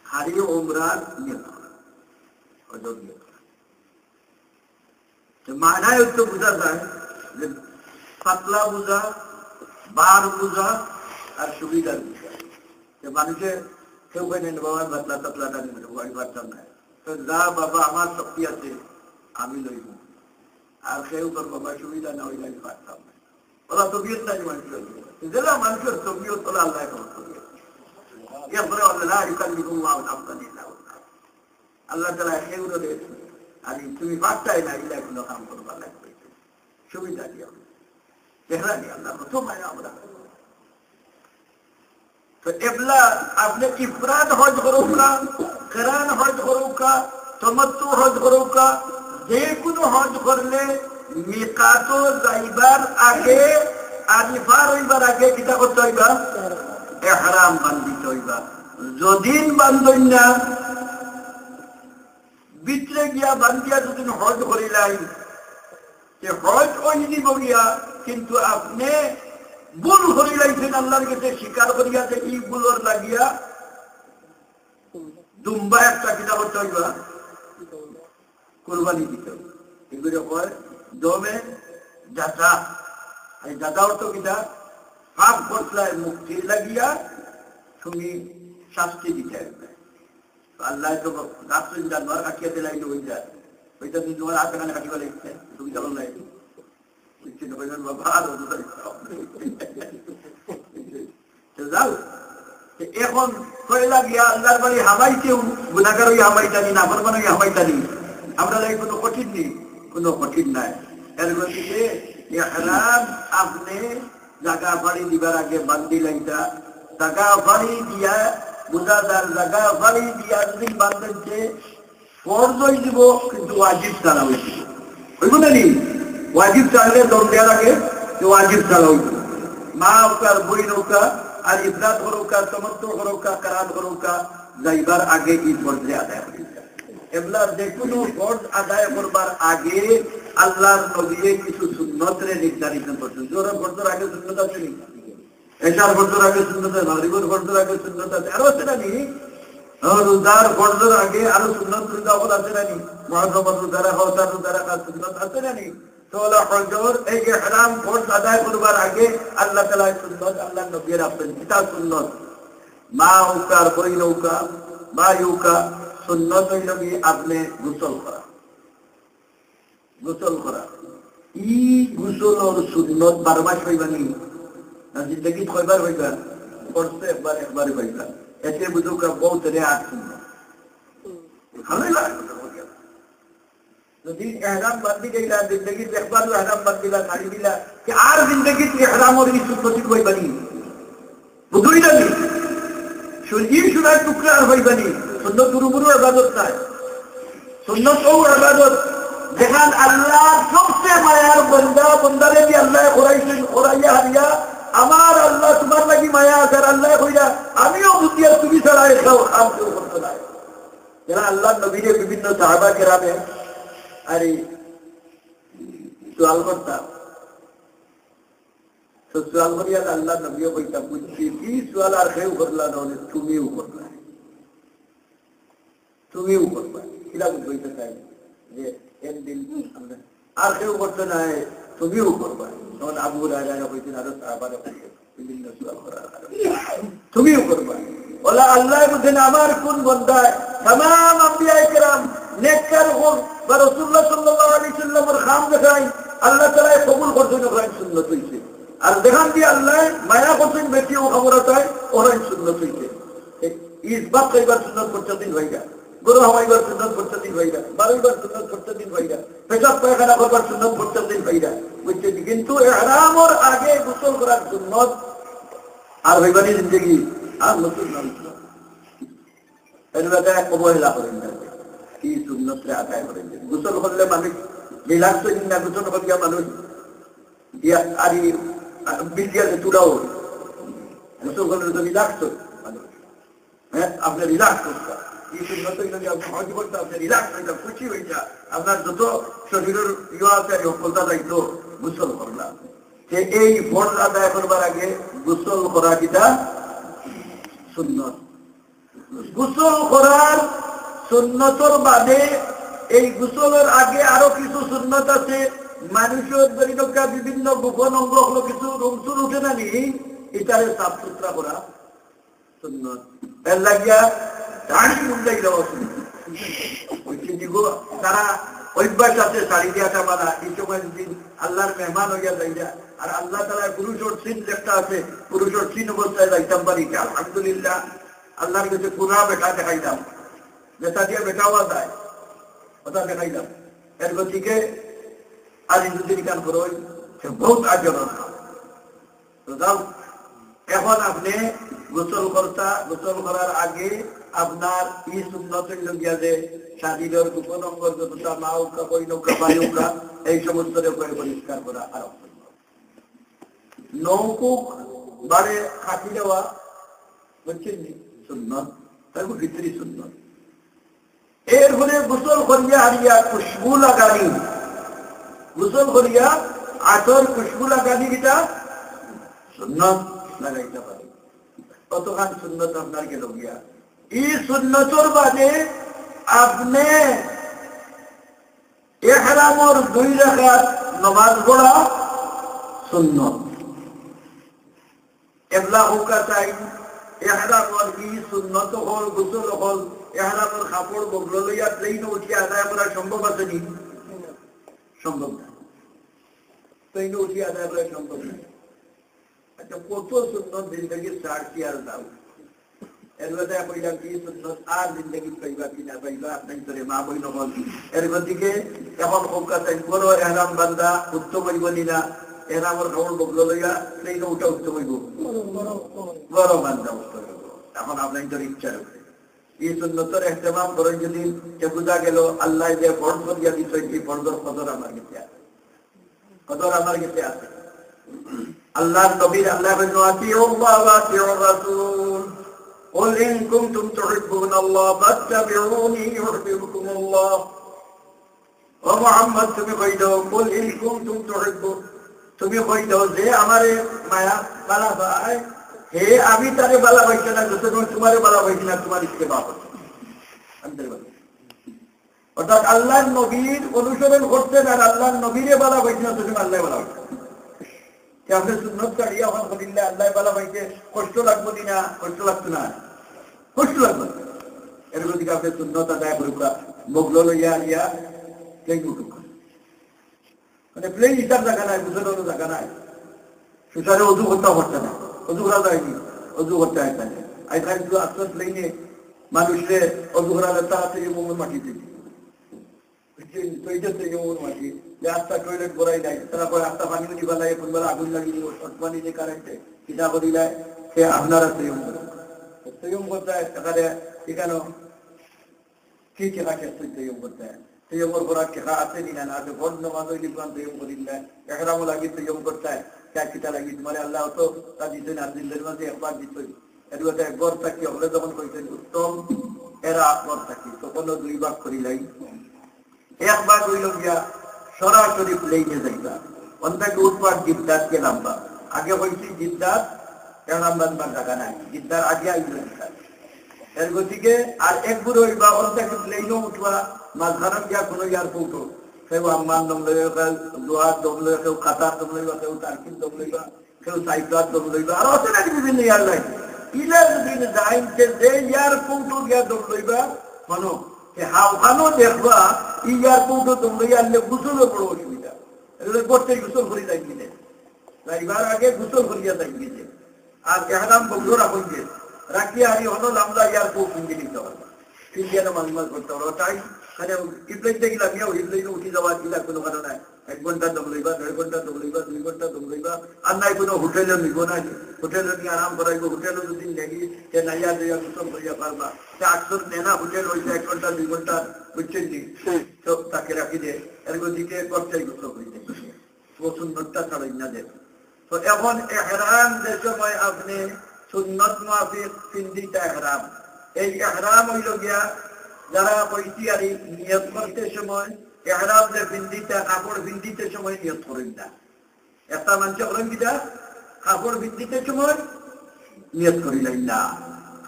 খালি উমরার নিয়ত করা হজর নিয়ত করা মানায় তো বোঝা যায় যে পাতলা বোঝা বার বোঝা আর সুবিধার বোঝা যে মানুষের কেউ কেন বাবা পাতলা পাতলাটা নেবে ওই পারতাম না তো যা বাবা আমার শক্তি আছে আমি লইব আর কেউ তোর বাবা সুবিধা না হইলে আমি পারতাম না ওরা তবিয়ত নাই মানুষের যেটা মানুষের তবিয়ত তোলা আল্লাহ এরপরে আল্লাহ আল্লাহ তালা সেগুলো দিয়েছে আর তুমি পারতাই না এগুলা কোনো কাম করবা লাগবে সুবিধা দিয়ে চেহারানি আল্লাহ কত মায়া আমরা তো এবলা আপনি ইফরাদ হজ করুকা কেরান হজ করুকা তমাত্তু হজ করুকা যে কোনো হজ করলে মিকাত যাইবার আগে আরিফা রইবার আগে কিতা করতে হইবা ইহরাম বান্ধিতে হইবা যদিন বান্ধন না ভিতরে গিয়া বান্ধিয়া যদিন হজ করিলাই যে হজ ওইনি বলিয়া কিন্তু আপনি ভুল করিলাইছেন আল্লাহর কাছে স্বীকার করিয়া যে এই ভুলর লাগিয়া দুম্বা একটা কিতা করতে হইবা কোরবানি দিতে এগুলো হয় দমে যাতা এই যাতা অর্থ কিতা পাপ করলায় মুক্তির লাগিয়া তুমি শাস্তি দিতে হবে আল্লাহ তো রাত্রি জানোয়ার কাটিয়া দিলাই হয়ে যায় ওইটা তুমি তোমার হাতে কানে কাটিবা লিখছে তুমি চলো নাই যাও এখন কয়লা গিয়া আল্লাহর বাড়ি হামাইতেও গুণাগার ওই হামাইতানি না ফরমান ওই হামাইতানি আমরা লাগে কোনো কঠিন নেই কোনো কঠিন নাই এর গতিকে ইহরাম আপনি জায়গা বাড়ি দিবার আগে বান্ধি লাইতা জায়গা বাড়ি দিয়া বুঝাদার জায়গা বাড়ি দিয়া যদি বান্ধছে ফরজ হয়ে দিব কিন্তু ওয়াজিব ছাড়া হয়েছিল হইব না নি ওয়াজিব ছাড়লে দম দেওয়ার আগে ওয়াজিব ছাড়া হইব মা হোকার বই নৌকা আর ইফরাত হরৌকা তমত্তু হরৌকা কারাত হরৌকা যাইবার আগে এই ফরজে আদায় হয়ে যায় এগুলা যে কোনো ফরজ আদায় করবার আগে আল্লাহর নবী কিছু সুন্নতরে নির্ধারিত করছেন জোহরের ফরজের আগে সুন্নত আছে নি এশার ফরজের আগে সুন্নত আছে মাগরিবের ফরজের আগে সুন্নত আছে আরো আছে না নি রোজার ফরজের আগে আরো সুন্নত রোজা হল আছে না নি মুহররম রোজা রাখা তার রোজা রাখা সুন্নত আছে না নি সোলা হজর এই ইহরাম ফরজ আদায় করবার আগে আল্লাহ তাআলা সুন্নত আল্লাহ নবীর রাখবেন কিতাব সুন্নত মা উকার বই নৌকা বা ইউকা সুন্নত নবী আপনি গোসল করা ই গোসলর সুন্নত 12 মাস হইবানি না জিন্দগি কয়বার হইবা করতে একবার হইবা এতে বুঝুকা বহুত রে আট সুন্নত ভালোই লাগে যদি ইহরাম বান্ধি গেলা জিন্দগি একবার ইহরাম বান্ধিলা ছাড়ি দিলা কি আর জিন্দগি ইহরামর কি সুন্নতি হইবানি বুঝুই না সূর্যি সুরার টুকরা আর হইবানি সুন্নত গুরুগুরু ইবাদত নাই সুন্নত ও ইবাদত যেখান আল্লাহ সবচেয়ে মায়ার বান্দা বান্দারে দিয়ে আল্লাহ করাইছেন করাইয়া হারিয়া আমার আল্লাহ তোমার লাগি মায়া আছে আল্লাহ কইরা আমিও বুঝি আর তুমি ছাড়া এসব কাম কেউ করতে নাই যারা আল্লাহ নবীরে বিভিন্ন সাহাবা কেরামে আরে সোয়াল করতাম তো সোয়াল করিয়া আল্লাহ নবীও কইতাম বুঝছি কি সোয়াল আর কেউ করলা না তুমিও করলা কিরা বুঝতে চাই যে একদিন আর কেউ করতে নাই তুমিও করবা তখন আবু রাজা হইতেন আরো সাহাবারা বিভিন্ন সোয়াল করার তুমিও করবা ওলা আল্লাহ বুঝেন আমার কোন বন্ধায় তামাম আম্বিয়া ইকরাম নেককার হোক বা রাসূলুল্লাহ সাল্লাল্লাহু আলাইহি সাল্লামের খাম দেখাই আল্লাহ তাআলা কবুল করছেন ওখানে সুন্নত হইছে আর দেখান দিয়ে আল্লাহ মায়া করছেন বেশি ও খবর আছে ওখানে সুন্নত হইছে ইসবাত কইবার সুন্নত করতে দিন হইগা গরু হামাইবার সুন্নত করতে দিন হইগা বারুইবার সুন্নত করতে দিন হইগা পেশাব পায়খানা করবার সুন্নত করতে দিন হইগা বুঝছে কিন্তু ইহরামের আগে গোসল করার সুন্নত আর হইবানি জিন্দেগি আর নতুন নাম এর ব্যাপারে অবহেলা করেন কি সুন্নতরে আদায় করেন গোসল করলে মানুষ রিল্যাক্স হয়ে না গোসল করিয়া মানুষ দিয়া আরি বিদ্যাতে তুলাও গোসল করলে তো রিল্যাক্স হয় মানুষ হ্যাঁ আপনি রিল্যাক্স করতে এই সুন্নত আপনি হজ করতে আপনি রিল্যাক্স হইতা খুশি হইতা আপনার যত শরীরের ইয়ে আছে সফলতা দায়িত্ব গোসল করলাম যে এই ফরজ আদায় করবার আগে গোসল করা কিটা সুন্নত গোসল করার সুন্নতর বাদে এই গোসলের আগে আরো কিছু সুন্নত আছে মানুষের দরিদ্রকা বিভিন্ন গোপন অঙ্গ হলো কিছু রংসুর উঠে না নি এটারে সাফ সুতরা করা সুন্নত এর লাগিয়া দাঁড়ি মুন্ডাই দেওয়া সুন্নত তারা অভ্যাস আছে শাড়ি দিয়াটা মানা এই সময় দিন আল্লাহর মেহমান হইয়া যাইয়া আর আল্লাহ তাআলা পুরুষের সিন লেখা আছে পুরুষের সিন অবস্থায় যাইতাম পারি আলহামদুলিল্লাহ আল্লাহর কাছে পুরা বেটা দেখাইতাম যেটা দিয়ে বেটা হওয়া যায় ওটা দেখাইতাম এর গতিকে আর হিন্দুদের কান করো সে বহুত আচরণ এখন আপনি গোসল করার আগে আপনার এই সুন্নত গিয়া যে শারীরের উপনঙ্গ যতটা নৌকা বই নৌকা বাড়ি নৌকা এই সমস্ত পরিষ্কার করা আরম্ভ নৌকুক বাড়ে খাটি দেওয়া বুঝছেন সুন্নত তারপর ভিতরি সুন্নত এর ফলে গোসল করিয়া হারিয়া খুশবু লাগানি গোসল করিয়া আতর খুশবু লাগানি এটা সুন্নত লাগাইতে পারে কতখান সুন্নত আপনার গেল গিয়া এই সুন্নতর বাদে আপনি ইহরামর 2 রাকাত নামাজ পড়া সুন্নত এবলা হুকা চাই ইহরামর কি সুন্নত হল গোসল হল ইহরামর কাপড় বগল লইয়া প্লেনে উঠিয়া আদায় করা সম্ভব আছে নি সম্ভব না প্লেনে উঠিয়া আদায় করা সম্ভব না আচ্ছা কত সুন্নত জিন্দগির সার কি আর দাও এর মধ্যে কইলাম কি সুন্নত আর জিন্দগি পাইবা কিনা পাইবা আপনার তোরে মা বই নহল এর দিকে এখন হুকা চাই বড় ইহরাম বান্দা উত্তম হইবনি না এহরামর কাপড় বগল লইয়া প্লেনে উঠা উত্তম হইব বড় বান্দা উত্তম হইব এখন আপনার তোর ইচ্ছার উপরে এই সুন্নতের ইহতেমাম করেন যদি বোঝা গেল আল্লাহ যে ফরজ করিয়া দিচ্ছে এই ফরজের কদর আমার কাছে আছে কদর আমার কাছে আছে আল্লাহর নবীর আল্লাহ বলেন আতিউল্লাহ ওয়া আতিউর রাসূল قل إن كنتم تحبون الله فاتبعوني يحببكم الله ومحمد তুমি কই দাও قل إن كنتم تحبون তুমি কই দাও যে আমারে মায়া বালা ভাই হে আমি তারে বালা ভাইছি না যতক্ষণ তোমারে বালা ভাইছি না তোমার ইত্তেবা করছি অর্থাৎ আল্লাহর নবীর অনুসরণ করতেন আর আল্লাহর নবীরে বালা ভাইছি না তখন আল্লাহ বালা ভাইছে আপনি সুন্নত কাটিয়ে আলহামদুলিল্লাহ আল্লাহ বালা ভাইছে কষ্ট লাগবো না কষ্ট লাগতো না কষ্ট লাগবে এর দিকে আপনি সুন্নত আদায় করুকা বগলো লইয়া আনিয়া প্লেন উঠুক মানে প্লেন হিসাব দেখা নাই বুঝানোর দেখা নাই সুসারে অজু করতে পারছে না অজু করা যায়নি অজু করতে হয় তাহলে আইখান আস্তে প্লেনে মানুষের অজু করা তাড়াতাড়ি মোমন মাটি দিচ্ছে মাটি যে আস্তা টয়লেট করাই নাই তারা পরে আস্তা পানি উঠি বেলায় এখন বেলা আগুন লাগিয়ে শর্ট পানি যে কারেন্টে কিনা করিলায় সে আপনারা সংযম করে সংযম করতে হয় সেখানে এখানে কি কেনা ক্ষেত্রে সংযম করতে হয় সংযমর করার কেখা আছে কিনা না আছে বন্ধ মাঝে লিখান সংযম করিলে একরামও লাগিয়ে সংযম করতে হয় কিটা লাগি মানে আল্লাহ তো তা দিতেন আর দিনের মাঝে একবার দিতই এর একবার থাকি হলে যখন কইতেন উত্তম এরা গড় থাকি তখনও 2 ভাগ করিলাই একবার হইল গিয়া সরাসরি প্লেনে যাইবা অন্যকে উৎপাদ জিদ্দারকে নামবা আগে হয়েছি জিদ্দার নাম্বার টাকা নাই জিদ্দার আগে আইল এর গতিকে আর একবার হইবা অন্যকে প্লেনও উঠবা মাঝখানে গিয়া কোনো এয়ারপোর্ট কেউ আম্মান দম লইবা লোহার দম লইবা কেউ কাতার দম লইবা কেউ টার্কিন দম লইবা কেউ সাইক্লার দম লইবা আর আছে নাকি বিভিন্ন এয়ারলাইন ইলার দিন যাইতে যে এয়ারপোর্ট গিয়া দম লইবা মানো হাওখানো দেখবা এয়ারপোর্টও দম লইয়া আনলে গুছলের বড় অসুবিধা এগুলো করতে গুছল করি যাই গিয়ে যাইবার আগে গুছল করিয়া যাই গিয়েছে আর এহরাম বন্ধ রাখবে রাখিয়া হারি হলো লামলা এয়ারপোর্ট কিনতে নিতে পারবা ইন্ডিয়ানে মালমাল করতে পারবো তাই মানে ইপ্লেনটা গেলাম ইপ্লেনে উঠে যাওয়া গিলা কোনো কারণ নাই 1 ঘন্টা দম লইবা 1.5 ঘন্টা দম লইবা 2 ঘন্টা দম লইবা আর নাই কোনো হোটেলে নিব না হোটেলে নিয়ে আরাম করাইব হোটেলে যদি নেগি সে নাইয়া দিয়া গুছল করিয়া পারবা সে 800 নেনা হোটেল হইছে 1 ঘন্টা 2 ঘন্টা বুঝছেন নি তো তাকে রাখি দে এর দিকে করতে গুছল করিতে ও সুন্নতটা ছাড়াই না দেব তো এখন ইহরাম যে সময় আপনি সুন্নত মাফিক সিন্দিটা ইহরাম এই ইহরাম হইল গিয়া যারা কইতিয়ারি নিয়ত করতে সময় ইহরাম যে বিন্দিটা কাপড় বিন্দিতে সময় নিয়ত করেন না একটা মানুষ করেন কিটা কাপড় বিন্দিতে সময় নিয়ত করিলেন না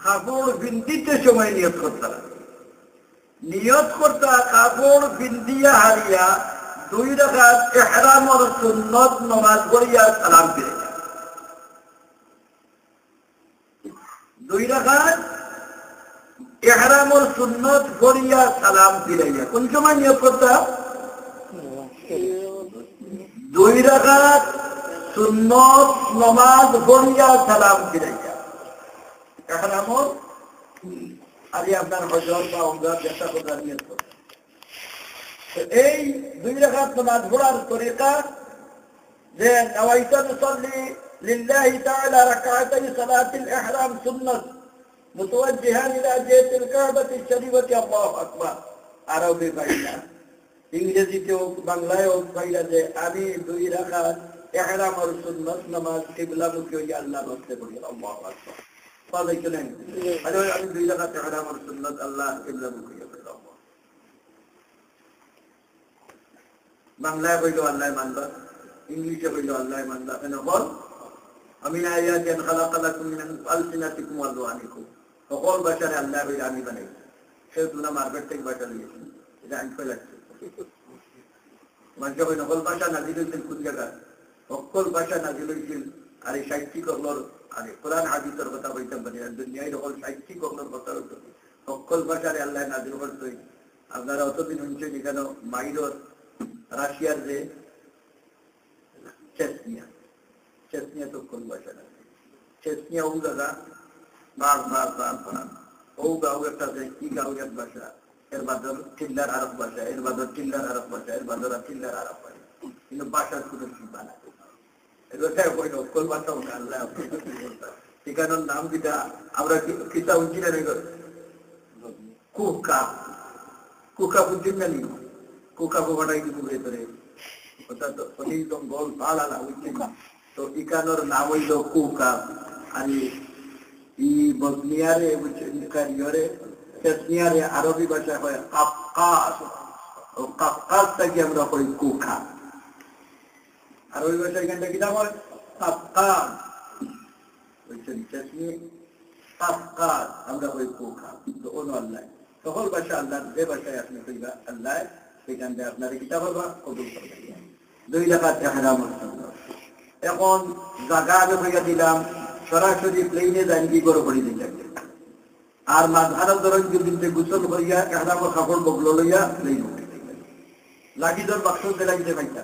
কাপড় বিন্দিতে সময় নিয়ত করতে নিয়ত করতে কাপড় বিন্দিয়া হারিয়া 2 রাকাত ইহরামের সুন্নত নামাজ পড়িয়া সালাম ফিরে 2 রাকাত ইহরামের সুন্নত পড়িয়া সালাম ফিরাইয়া কোন সময় নিয়ত করতে 2 রাকাত সুন্নত নামাজ পড়িয়া সালাম ফিরাইয়া ইহরামের আরে আপনার হজর বা উমরা যেটা কথা নিয়ত করতে এই 2 রাকাত নামাজ পড়ার তরিকা যে নাওয়াইতা মুসাল্লি লিল্লাহি তাআলা রাকাতাই সালাতিল ইহরাম সুন্নাত মুতাওয়াজ্জিহান ইলা জাহাতিল কাবাতি শরীফতি আল্লাহু আকবার। আরবি বাইনা ইংরেজিতে হোক বাংলায় হোক বাইরা যে আমি 2 রাকাত ইহরাম আর সুন্নাত নামাজ কিবলামুখী হয়ে আল্লাহর রাস্তায় পড়ি আল্লাহু আকবার। পাবে কেন আরে আমি 2 রাকাত ইহরাম আর সুন্নাত আল্লাহ কিবলামুখী হয়ে পড়ি। বাংলায় বললো আল্লাহ মানবা, ইংলিশে বললো আল্লাহ মানবা। কেন বল আমি আয়াতিন খালাকালাকুম মিন আলসিনাতিকুম ওয়া আলওয়ানিকুম, সকল ভাষারে আল্লাহ বলে আমি বানাইছি। সে তুলনা মার্কেট থেকে ভাষা দিয়েছি, এটা আমি ফেলাচ্ছি। মানুষ ওই নকল ভাষা নাজিল হয়েছেন কোন জায়গায়? সকল ভাষা নাজিল হয়েছিল আর এই সাহিত্যিক অগ্নর আর কোরআন হাদিসের কথা বলতাম পারি আর দুনিয়ায় সকল সাহিত্যিক অগ্নর কথা হতো সকল ভাষারে আল্লাহ নাজিল করতোই। আপনারা অতদিন শুনছেন এখানে মাইরর রাশিয়ার যে চেসনিয়া, চেসনিয়া তো কোন ভাষা না, চেসনিয়া ও জায়গা বাঘ বাঘ বাঘ বাঘ ও গাঁও একটা যে কি গাঁও এক ভাষা, এর বাদর চিল্লার আরব ভাষা, এর বাদর চিল্লার আরব ভাষা, এর বাদর চিল্লার আরব ভাষা, কিন্তু ভাষার কোনো সীমা নাই। এটাই কই সকল ভাষা আল্লাহ ঠিকানার নাম যেটা আমরা কিতা উঠছি না কুকা, কুকা বুঝছেন না নি? কুকা বোমাটাই কিন্তু ভেতরে অর্থাৎ অনেক জঙ্গল পালালা বুঝছেন না? তো ইকানোর নাম হইল কুকা। আর ই বসনিয়ারে বুঝছেন ইকারিয়রে চেসনিয়ারে আরবি ভাষা হয় কাফকাস, ও কাফকাসটাকে আমরা কই কুকা। আরবি ভাষা এখানটা কিনা হয় কাফকাস, বুঝছেন? চেসনি কাফকাস আমরা কই কুকা। তো অন্য আল্লাহ সকল ভাষা আল্লাহ যে ভাষায় আপনি কইবা আল্লাহ সেখান থেকে আপনার কিতাব বা কবুল করবেন। 2 রাকাত ইহরাম সুন্নাত। এখন জায়গা আমি হইয়া দিলাম সরাসরি প্লেনে যাই কি করে পড়ি দিলাম আর মাঝখানে ধরেন যদি গোসল করিয়া ইহরাম কাপড় বগলো লইয়া প্লেন লাগিদর বাক্স দিলাইতে পাইতা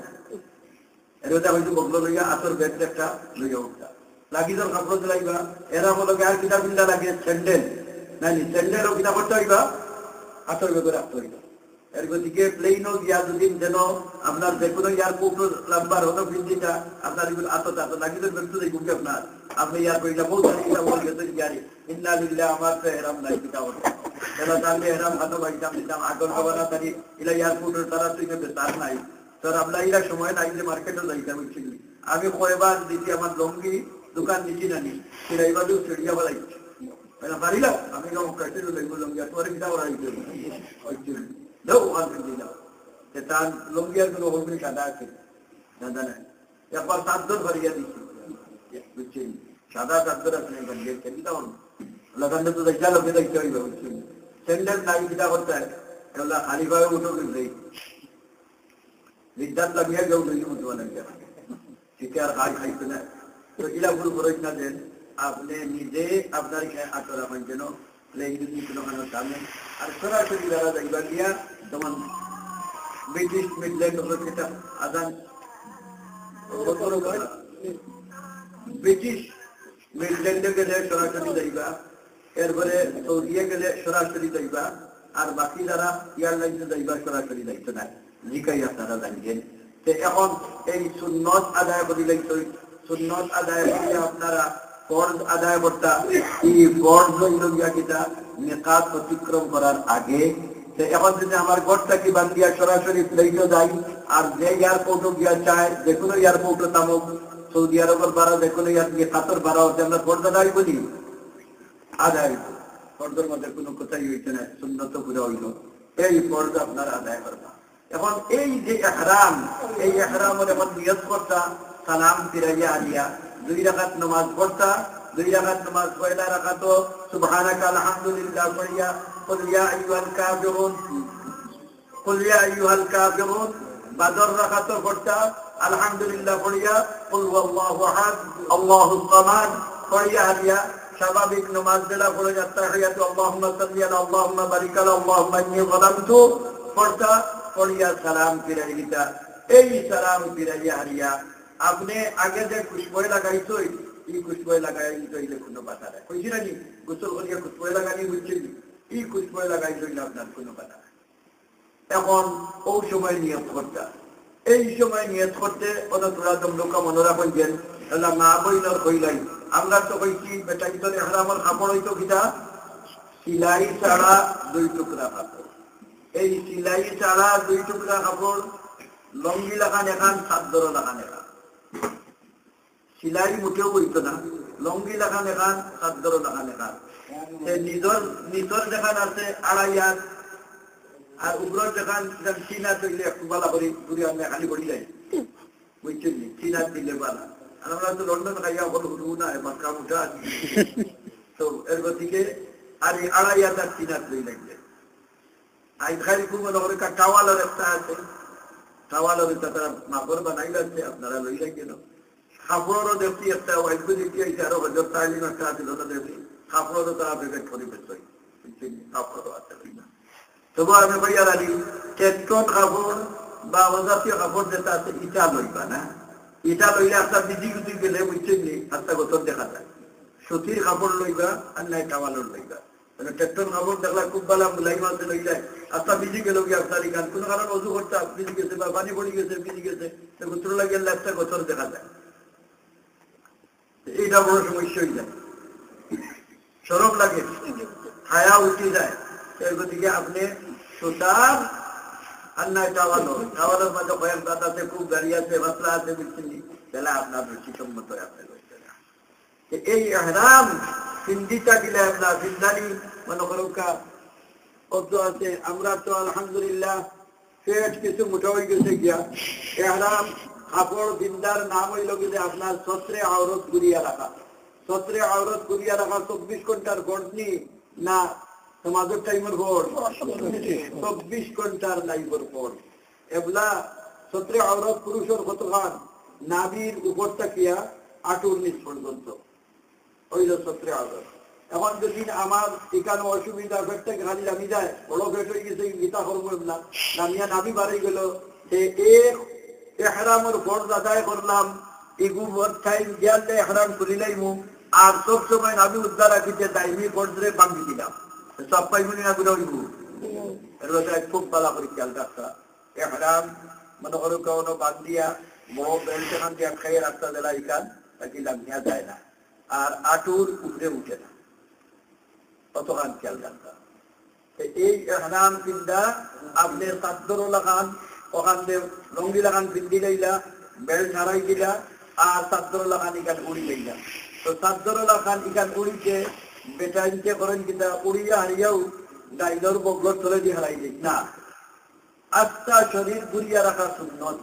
এটা হয়তো বগলো লইয়া আসর ব্যাগ একটা লইয়া উঠতা লাগিদর কাপড় দিলাইবা এরা হলো আর কিতাব বিন্দা লাগে স্যান্ডেল নাই স্যান্ডেল ও কিতাব করতে হইবা আসর ব্যাগে রাখতে হইবা। এর গতিকে প্লেনও গিয়া যদি যেন আপনার যে কোনো এয়ারপোর্ট নাম্বার হতো ফিল্ডিটা আপনার এগুলো আতত আত লাগিদের ব্যক্তি দেখুন আপনার আপনি এয়ারপোর্টটা বহুত গাড়ি ইন্না লিল্লাহ আমার তো এরাম নাই কিতা হতো এলা তাহলে এরাম হাতো বাইতাম দিতাম আগর খবর তারি ইলা এয়ারপোর্টের তারা তুই তার নাই তোর আপনার ইলা সময় নাই যে মার্কেটে যাইতাম বুঝছিলি আমি কয়বার দিচ্ছি আমার লঙ্গি দোকান দিচ্ছি না নি সেটা এবার সেড়িয়া বেলাইছি পারিলাম আমি কাছে লঙ্গি তোমার কিতা ওরা তার লঙ্গিয়ার কোনো হলগুলি সাদা আছে সাদা নাই একবার 7 জন ভরিয়া দিচ্ছি বুঝছেন সাদা 7 জন আপনি ভরিয়েছেন কিনা হল লাগানো তো দেখা লোকে দেখতে হইবে বুঝছেন স্যান্ডেল নাই কিটা করতে হয় এগুলা খালিভাবে উঠো কিন্তু বিদ্যাত লাগিয়া কেউ লইলে উঠবো না ঠিকই আর খাই খাইছে না। তো ইলা ভুল করেন না দেন আপনি নিজে আপনার আতর আমার যেন সামনে আর সরাসরি যারা যাইবা গিয়া যেমন ব্রিটিশ মিডল্যান্ড যেটা আদান ব্রিটিশ মিডল্যান্ডে গেলে সরাসরি যাইবা, এরপরে সৌদিয়া গেলে সরাসরি যাইবা, আর বাকি যারা এয়ারলাইন্সে যাইবা সরাসরি যাইতে নাই জিকাই আপনারা জানছেন। এখন এই সুন্নত আদায় করিলে সুন্নত আদায় করিলে আপনারা ফরজ আদায় করতা এই ফরজ হইয়া কিটা নিকাত অতিক্রম করার আগে। এখন যদি আমার ঘরটা কি বান্ধিয়া সরাসরি প্লেনে যাই আর যে এয়ারপোর্টও গিয়া চায় যে কোনো এয়ারপোর্টে নামক সৌদি আরবের ভাড়া যে কোনো কাতর ভাড়া হচ্ছে আমরা ফরজ আদায় করি আদায় ফরজের মধ্যে কোনো কথাই হইছে না সুন্নত পুরো হইল এই ফরজ আপনার আদায় করবা। এখন এই যে ইহরাম এই ইহরামের এখন নিয়ত করতা সালাম ফিরাইয়া আনিয়া 2 রাকাত নামাজ পড়তা 2 রাকাত নামাজ পয়লা রাকাত সুবহানাকা আলহামদুলিল্লাহ পড়িয়া কুল ইয়া আইয়ুহাল কাফিরুন কুল ইয়া আইয়ুহাল কাফিরুন বাদর রাকাত পড়তা আলহামদুলিল্লাহ পড়িয়া কুল হুয়াল্লাহু আহাদ আল্লাহুস সামাদ পড়িয়া আনিয়া স্বাভাবিক নামাজ দিলা পড়ে তাহিয়াতু আল্লাহুম্মা সাল্লি আলা আল্লাহুম্মা বারিক আলা আল্লাহুম্মা ইন্নী যালামতু পড়তা পড়িয়া সালাম ফিরাইয়া এই সালাম ফিরাইয়া আনিয়া আপনি আগে যে খুশবই লাগাইছো এই খুশবই লাগাইলে কোনো বাধা নাই কইছি নাকি গোসল করিয়া খুশবই লাগানি বুঝছেন এই খুশবই লাগাইছো আপনার কোনো বাধা নাই। এখন ওই সময় নিয়ত করতে এই সময় নিয়ত করতে অত তোরা লোক মনে রাখেন এলা মা বইনর কইলাই আমরা তো কইছি বেটা ভিতরে হারামর কাপড় হইতো কিটা সিলাই ছাড়া 2 টুকরা কাপড় এই সিলাই ছাড়া 2 টুকরা কাপড় লঙ্গি লাগান এখান চাদর লাগান এখান সিলাই মুঠেও হইতো না লঙ্গি লাগান এখান চাদর লাগান এখান নিজর নিজর যেখান আছে 2.5 হাত আর উপর যেখান চিনা তৈলে একটু বালা করি ঘুরে আমি খালি করি যাই বুঝছেন চিনা দিলে বালা আর আমরা তো লন্ডন খাইয়া বলো হুটু না মাস্কা মুঠা তো এর গতিকে আর 2.5 হাত আর চিনা তৈরি লাগবে আই খালি খুব মনে করে টাওয়ালের একটা আছে টাওয়ালের একটা মাপর বানাই লাগছে আপনারা লই লাগেন কাপড়ও দেখছি একটা ওয়াইফ দেখি এই 11,000 টাইলিং একটা আছিল না দেখি কাপড়ও তারা পেমেন্ট করে পেছই বুঝছেন কাপড়ও আছে না তবু আমি ভাইয়া রাজি টেট্টন কাপড় বা অজাতীয় কাপড় যেটা আছে ইটা লইবা না ইটা লইলে একটা বিধি গুটি গেলে বুঝছেন নি একটা গোতর দেখা যায় সুতির কাপড় লইবা আর নাই টাওয়ালের লইবা মানে টেট্টন কাপড় দেখলা খুব ভালো মুলাই মাছে লই যায় একটা বিধি গেল গিয়ে আপনার গান কোনো কারণ অজু করতে বিধি গেছে বা পানি পড়ে গেছে বিধি গেছে গোতর লাগিয়ে একটা গোতর দেখা যায় এইটা বড় সমস্যা হয়ে যায় সরব লাগে ছায়া উঠে যায় এর গতিকে আপনি সুতার আর নাই টাওয়ালের মাঝে কয়েক দাঁত আছে খুব গাড়ি আছে বাসলা আছে বুঝছেন তাহলে আপনার রুচিসম্মত আপনি লইতে না এই এহরাম সিন্ধিটা দিলে আপনার সিন্ধানি মনে করুকা কত আছে আমরা তো আলহামদুলিল্লাহ পেট কিছু মোটা হয়ে গেছে গিয়া এহরাম কাপড় বিন্দার নাম হইল কিন্তু আপনার সত্রে আওরত ঘুরিয়া রাখা সত্রে আওরত ঘুরিয়া রাখা 24 ঘন্টার গড়নি না সমাজের টাইমের গড় 24 ঘন্টার লাইভের গড় এবলা সত্রে আওরত পুরুষের কতখান নাভির উপর তাকিয়া 8-19 পর্যন্ত হইল সত্রে আওরত এখন যদি আমার এখানে অসুবিধা ফেটতে খালি নামি যায় বড় ফেট হয়ে গেছে গীতা করবো না নামিয়া নামি বাড়ি গেল সে এক এহরামের ফরজ আদায় করলাম ইগুবর টাইম গেলে এহরাম খুলিলাইমু আর সব সময় নাবি উদ্ধার রাখিতে দাইমি ফরজরে বাঙ্গি দিলাম সব পাইবনি না করে হইব এর কথা খুব ভালো করে খেয়াল রাখা এহরাম মনে করো কোনো বাদ দিয়া বড় বেল্ট এখান দিয়ে খাইয়ে রাস্তা দেলা এখান তাকে লামিয়া যায় না আর আটুর উপরে উঠে না কতখান খেয়াল রাখা এই এহরাম চিন্তা আপনি চাদরও লাগান ওখান দিয়ে লঙ্গি লাগান পিন্দি লাইলা বেল্ট হারাই দিলা আর চাদর লাগান ইখান উড়ি লাইলা তো চাদর লাগান ইখান উড়িতে বেটাইনকে করেন কিনা উড়িয়া হারিয়াও ডাইলর বগলর চলে দিয়ে হারাই দিই না আস্থা শরীর ঘুরিয়া রাখা সুন্নত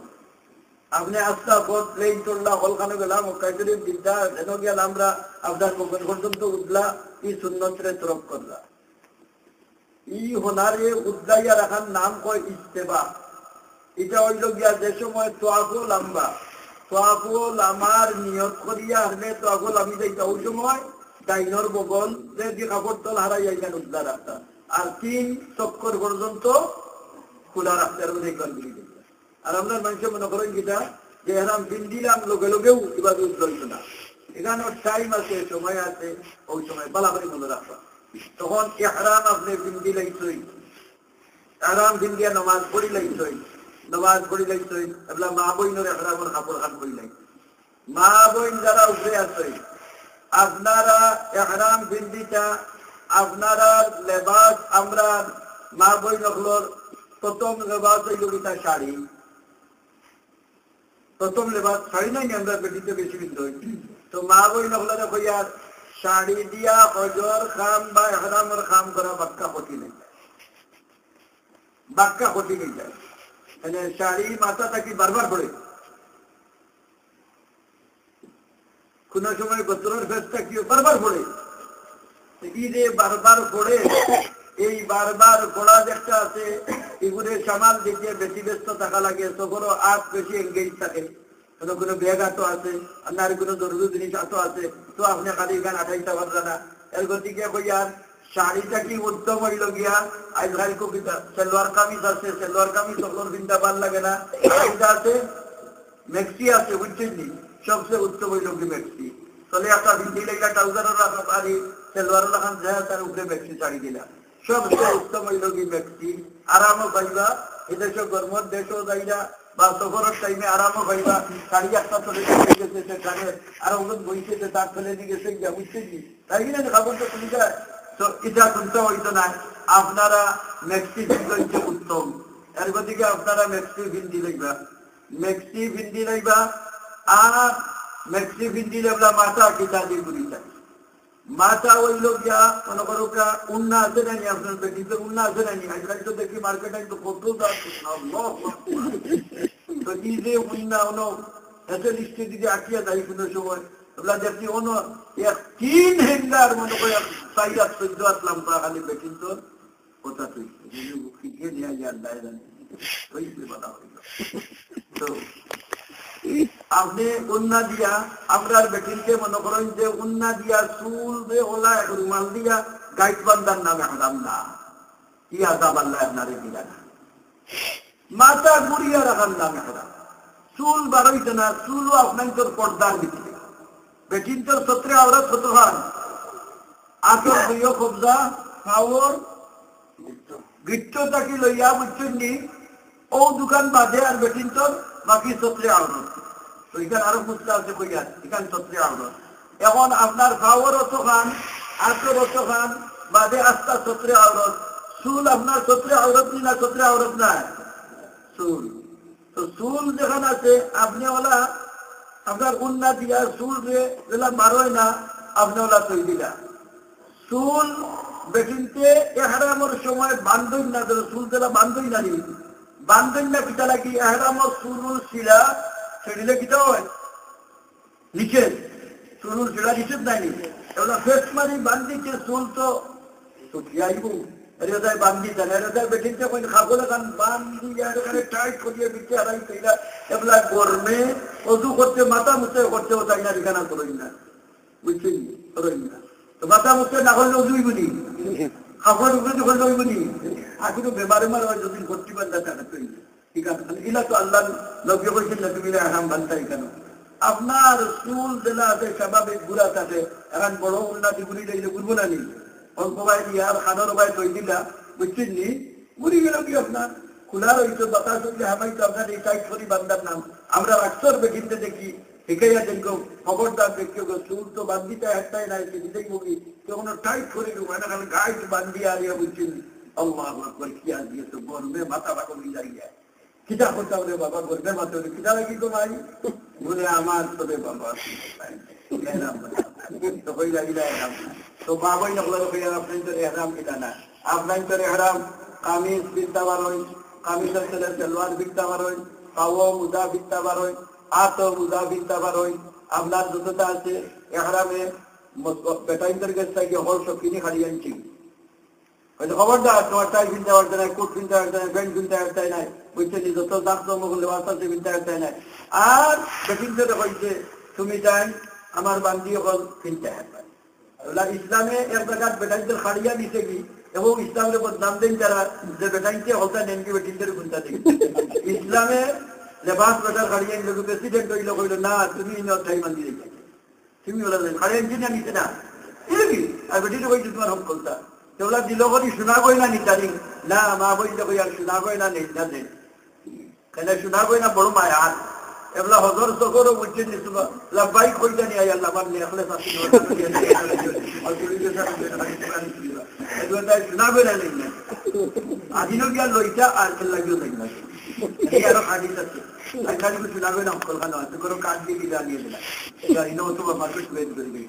আপনি আস্থা পথ প্লেন চললা হলখানে গেলাম কাইজরির বিদ্যা যেন গেল আমরা আপনার পর্যন্ত উঠলা ই সুন্নতরে তরফ করলা ই হোনারে উদ্দাইয়া রাখার নাম কয় ইস্তেবা এটা হইল গিয়া যে সময় তোয়াফুল লম্বা তোয়াফুল আমার নিয়ত করিয়া আসলে তোয়াফুল আমি যাইতা ওই সময় ডাইনর বগল যে কাপড় তল হারাই যাইতেন উদ্ধার রাখতা আর 3 চক্কর পর্যন্ত খোলা রাখতে আর আপনার মানুষের মনে করেন যেটা যে এরাম দিন দিলাম লোকে লোকেও এবার উজ্জ্বলিত না এখানে টাইম আছে সময় আছে ওই সময় বালা করে মনে রাখবা তখন এহরাম আপনি বিন্দি লাইছই এহরাম বিন্দিয়া নামাজ পড়ি লাইছই নামাজ পড়ি লাইছই এবলা মা বইনের এহরামের কাপড় খান পড়ি লাই মা বইন যারা উপরে আছে আপনারা এহরাম বিন্দিটা আপনারা লেবাস আমরা মা বইন হলোর প্রথম লেবাস হইল গীতা শাড়ি প্রথম লেবাস শাড়ি নাই আমরা বেটিতে বেশি বিন্দু তো মা বইন হলোর কইয়ার শাড়ি দিয়া হজর খাম বা এহরামের খাম করা বাক্কা ক্ষতি নেই বাক্কা ক্ষতি নেই যায় মানে শাড়ি মাথা থাকি বারবার পড়ে কোন সময় গোত্রের ফেসটা কি বারবার পড়ে ঈদে বারবার পড়ে এই বারবার পড়া একটা আছে এগুলোর সামাল দিতে বেশি ব্যস্ত থাকা লাগে সফরও আজ বেশি এঙ্গেজ থাকে কোনো ব্যাগ আতো আছে আর কোনো জরুরি জিনিস আতো আছে তো আপনি খালি গান 28টা বাজা না এর গতিকে কইয়ার শাড়িটা কি উত্তম হইল গিয়া আজকাল কবিতা সালোয়ার কামিজ আছে সালোয়ার কামিজ সকল চিন্তা ভাল লাগে না এটা আছে মেক্সি আছে বুঝছেন নি সবচেয়ে উত্তম হইল কি মেক্সি চলে একটা হিন্দি লেখা ট্রাউজারও রাখা পারি সালোয়ার লাগান যায় তার উপরে মেক্সি শাড়ি দিলা সবচেয়ে উত্তম হইল কি মেক্সি আরামও পাইবা এদেশ গরমর দেশও যাইরা বা সফরের টাইমে আরামও পাইবা, গাড়ি একটা চলে গেছে সেখানে আর ওজন বইছে তার ফেলে দিয়ে গেছে গিয়া বুঝছে কি তাই কিনা খবরটা শুনি যায়। তো এটা শুনতে হইতো না। আপনারা মেক্সি ভিন্দি উত্তম, এর গতিকে আপনারা মেক্সি ভিন্দি লাগবা, মেক্সি ভিন্দি লাগবা। আর মেক্সি ভিন্দি লাগলা মাথা কিতা দিয়ে ঘুরি যায়, মাথা হইল গিয়া মনে করো উন্না আছে নানি, আপনার বেটিতে উন্না আছে নানি, আজকাল তো দেখি মার্কেটে তো কত তো এই যে উন্না হলো এত লিস্টে দিকে আঁকিয়া যাই কোনো সময় ওগুলা দেখি অন্য এক 3 হেন্ডার মনে করে 4-14 আসলাম তা খালি বেটিন তোর কথা তুই শিখে নিয়ে যার দায় জানি ওই বলা হইল। তো আপনি উন্না দিয়া আপনার বেটিনকে মনে করেন যে উন্না দিয়া চুল দে ওলা এক রুমাল দিয়া গাইড বান্ধার নামে হারাম না, কি আজাব আল্লাহ আপনারে দিলা না। মাথা ঘুরিয়া রাখার নামে হারাম, চুল বাড়াইছে না, চুলও আপনার তোর পর্দার ভিতরে বেটিন তোর সত্রে আওরা ছোট হান আতর হইয়া কবজা খাওয়ার গিট্টটাকে লইয়া বুঝছেন নি ও দোকান বাঁধে আর বেটিন তোর বাকি সত্রে আওরত। তো এখানে আরো মুস্তা আছে কইয়া এখানে সত্রে আওরত। এখন আপনার খাওয়ার অত খান আতর অত খান বাদে আস্তা সত্রে আওরত, চুল আপনার সত্রে আওরত নি না সত্রে আওরত না চুল। তো চুল যেখানে আছে আপনি ওলা আপনার উন্না দিয়া চুল রে যেটা বারোয় না আপনি ওলা তৈরি দিলা চুল বেটিনতে এহারামর সময় বান্ধই না চুল যেটা বান্ধই না নি বান্ধই না কিতা লাগি এহারামর চুল শিলা সেদিলে কিতা হয় নিষেধ, চুল শিলা নিষেধ নাই নি এগুলা ফেস মারি বান্ধিছে চুল তো কি আইব এরাই বান্ধি দেন এরাই বেটিনতে কই খাবলে কান বান্ধি এখানে টাইট করিয়ে দিচ্ছে হারাই কইলা এগুলা গরমে অজু করতে মাথা মুছে করতে চাই না এখানে করেন না বুঝছেন করেন না। তো মাথা মুছে না করলে অজুই বুঝি খাবার উপরে যখন লই বুঝি আর কিন্তু বেমারে মার হয় যদি ভর্তি বান্ধা টাকা তৈরি ঠিক আছে। এগুলা তো আল্লাহ নবী বলছেন না তুমি আরাম বান্ধাই কেন আপনার চুল যেটা আছে স্বাভাবিক ঘুরা থাকে এখন বড় উন্নতি ঘুরি দিলে ঘুরবো না নি অল্প ভাই দিয়ে আর খানার ভাই তৈ দিলা বুঝছেন নি ঘুরি গেল কি আপনার খোলা রয়েছে বাতাস হচ্ছে হামাই তো আপনার এই টাইট করি বান্ধার নাম আমরা আক্সর বেটিনতে দেখি শিখাইয়া দেখো খবরদার দেখি চুল তো বান্ধিতে একটাই নাই সেদিকেই বলি তখন টাইট করে দেবো এটা খালি গাইড বান্ধিয়ে আরিয়া বুঝছেন আল্লাহ আকবার কি আর দিয়েছে গরমে মাথা বাকল যাইয়া কিতা করতে হবে বাবা গরমে মাথা হলে কিতা লাগি তো ভাই বলে আমার তবে বাবা তো হয়ে লাগিলা তো বাবাই নকলা আপনার তো এহরাম কিতা না আপনার তো এহরাম কামিজ বিদ্যা বারোই কামিজের ছেলে সেলওয়ার বিদ্যা বারোই কাও মুজা বিদ্যা বারোই হাত মুজা বিদ্যা বারোই আপনার যতটা আছে এহরামে বেটাইন্টার কাছ থেকে হল সব কিনে খাড়িয়ে আনছি হয়তো খবরদার তোমার টাই কিনতে পারতে নাই কোট কিনতে পারতে নাই প্যান্ট কিনতে পারতে নাই বুঝছে নি যত দাম জন্ম করলে বাচ্চাতে কিনতে পারতে নাই আর বেটিনতে হয়েছে তুমি চাই আমার বান্দি হল কিনতে পারবে ইসলামে এক জায়গায় বেটাইন্টার খাড়িয়া দিছে কি এবং ইসলামের বদনাম দেন যারা যে বেটাইনকে হলতা নেন কি বেটিনদের গুনতা দেন ইসলামে লেবাস বেটার খাড়িয়ে নিল প্রেসিডেন্ট হইল কইল না তুমি ঠাই বান্ধি রেখে তুমি বলে খাড়িয়ে নিচে নিতে না কি আর বেটিটা কইছে তোমার হক কলতা সেগুলা দিল করি শোনা গই না নিতারি না মা বইলে কই আর শোনা গই না নেই না দেন কেন শোনা গই না বড় মায়া আর এগুলা হজর চকরও বুঝছেন লাভবাই কইতা নিয়ে আল্লাহ আমার নেখলে চাষি শোনা গই না নেই না আজিনো গিয়া লইটা আর লাগিও দেখ না আরো হাদিস আছে আর খালি শোনা গই না অকল খানো আছে কোনো কাজ দিয়ে গিয়ে আনিয়ে দিলাম ইনো তো মার্কেট করে দিবে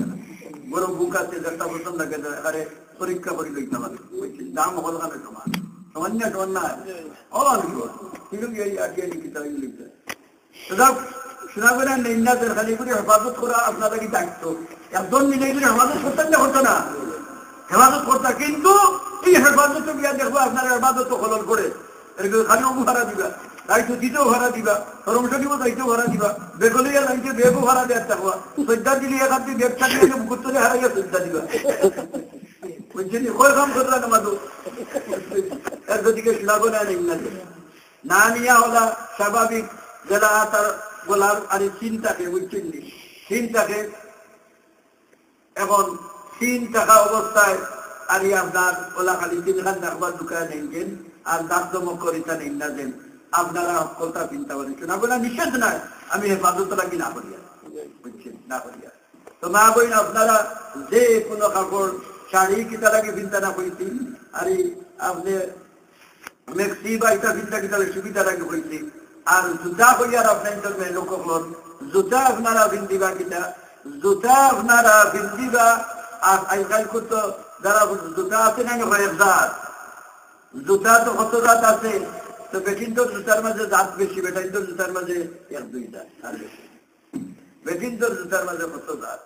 বড় বুক আছে যেটা পছন্দ লাগে আরে পরীক্ষা করে লইতে হবে দাম হল খানে সমান সমান না সমান না কিন্তু এই আগে লিখিতে লিখতে শোনাবে না নেই না খালি করে হেফাজত করা আপনারা কি দায়িত্ব একজন মিলে করে হেফাজত করতেন না হতো না হেফাজত করতা কিন্তু এই হেফাজত গিয়া দেখবো আপনারা হেফাজত খলন করে খালি অবু ভাড়া দিবা দায়িত্ব দিতেও ভাড়া দিবা ধর্মসা দিব দায়িত্ব ভাড়া দিবা বেগলিয়া দায়িত্ব বেগও ভাড়া দেওয়ার থাকবা শ্রদ্ধা দিলে এখান থেকে বেগ চালিয়ে মুকুত্তরে হারাইয়া শ্রদ্ধা দিবা বুঝছেন কয় কাম করলা নামাজ এর দিকে শোনাবো না নেই না নিয়া হলা স্বাভাবিক যারা তার বলার আরে চিন্তাকে বুঝছেন চিন্তাকে এখন 3 টাকা অবস্থায় আর আপনার ওলা খালি 3 খান রাখবার দোকানে নেন আর দাঁত দমক করে তা নেন না দেন আপনারা কথা চিন্তা করেন না বলে নিষেধ নাই, আমি হেফাজত লাগি না করিয়া, বুঝছেন, না করিয়া। তো মা বই আপনারা যে কোনো কাপড় শাড়ি কিতা লাগে চিন্তা না করেছি, আর আপনি মেক্সি বা এটা চিন্তা কিতা সুবিধা লাগে করেছি। আর জুতা করিয়ার আপনার লোক জুতা আপনারা ভিন্দিবা কিতা, জুতা আপনারা ভিন্দিবা। আর আজকাল তো যারা জুতা আছে না জাত, জুতা তো কত জাত আছে, তো বেটিন্দর জুতার মাঝে জাত বেশি, বেটাইন্দর জুতার মাঝে এক দুই জাত আর বেশি, বেটিন্দর জুতার মাঝে কত জাত।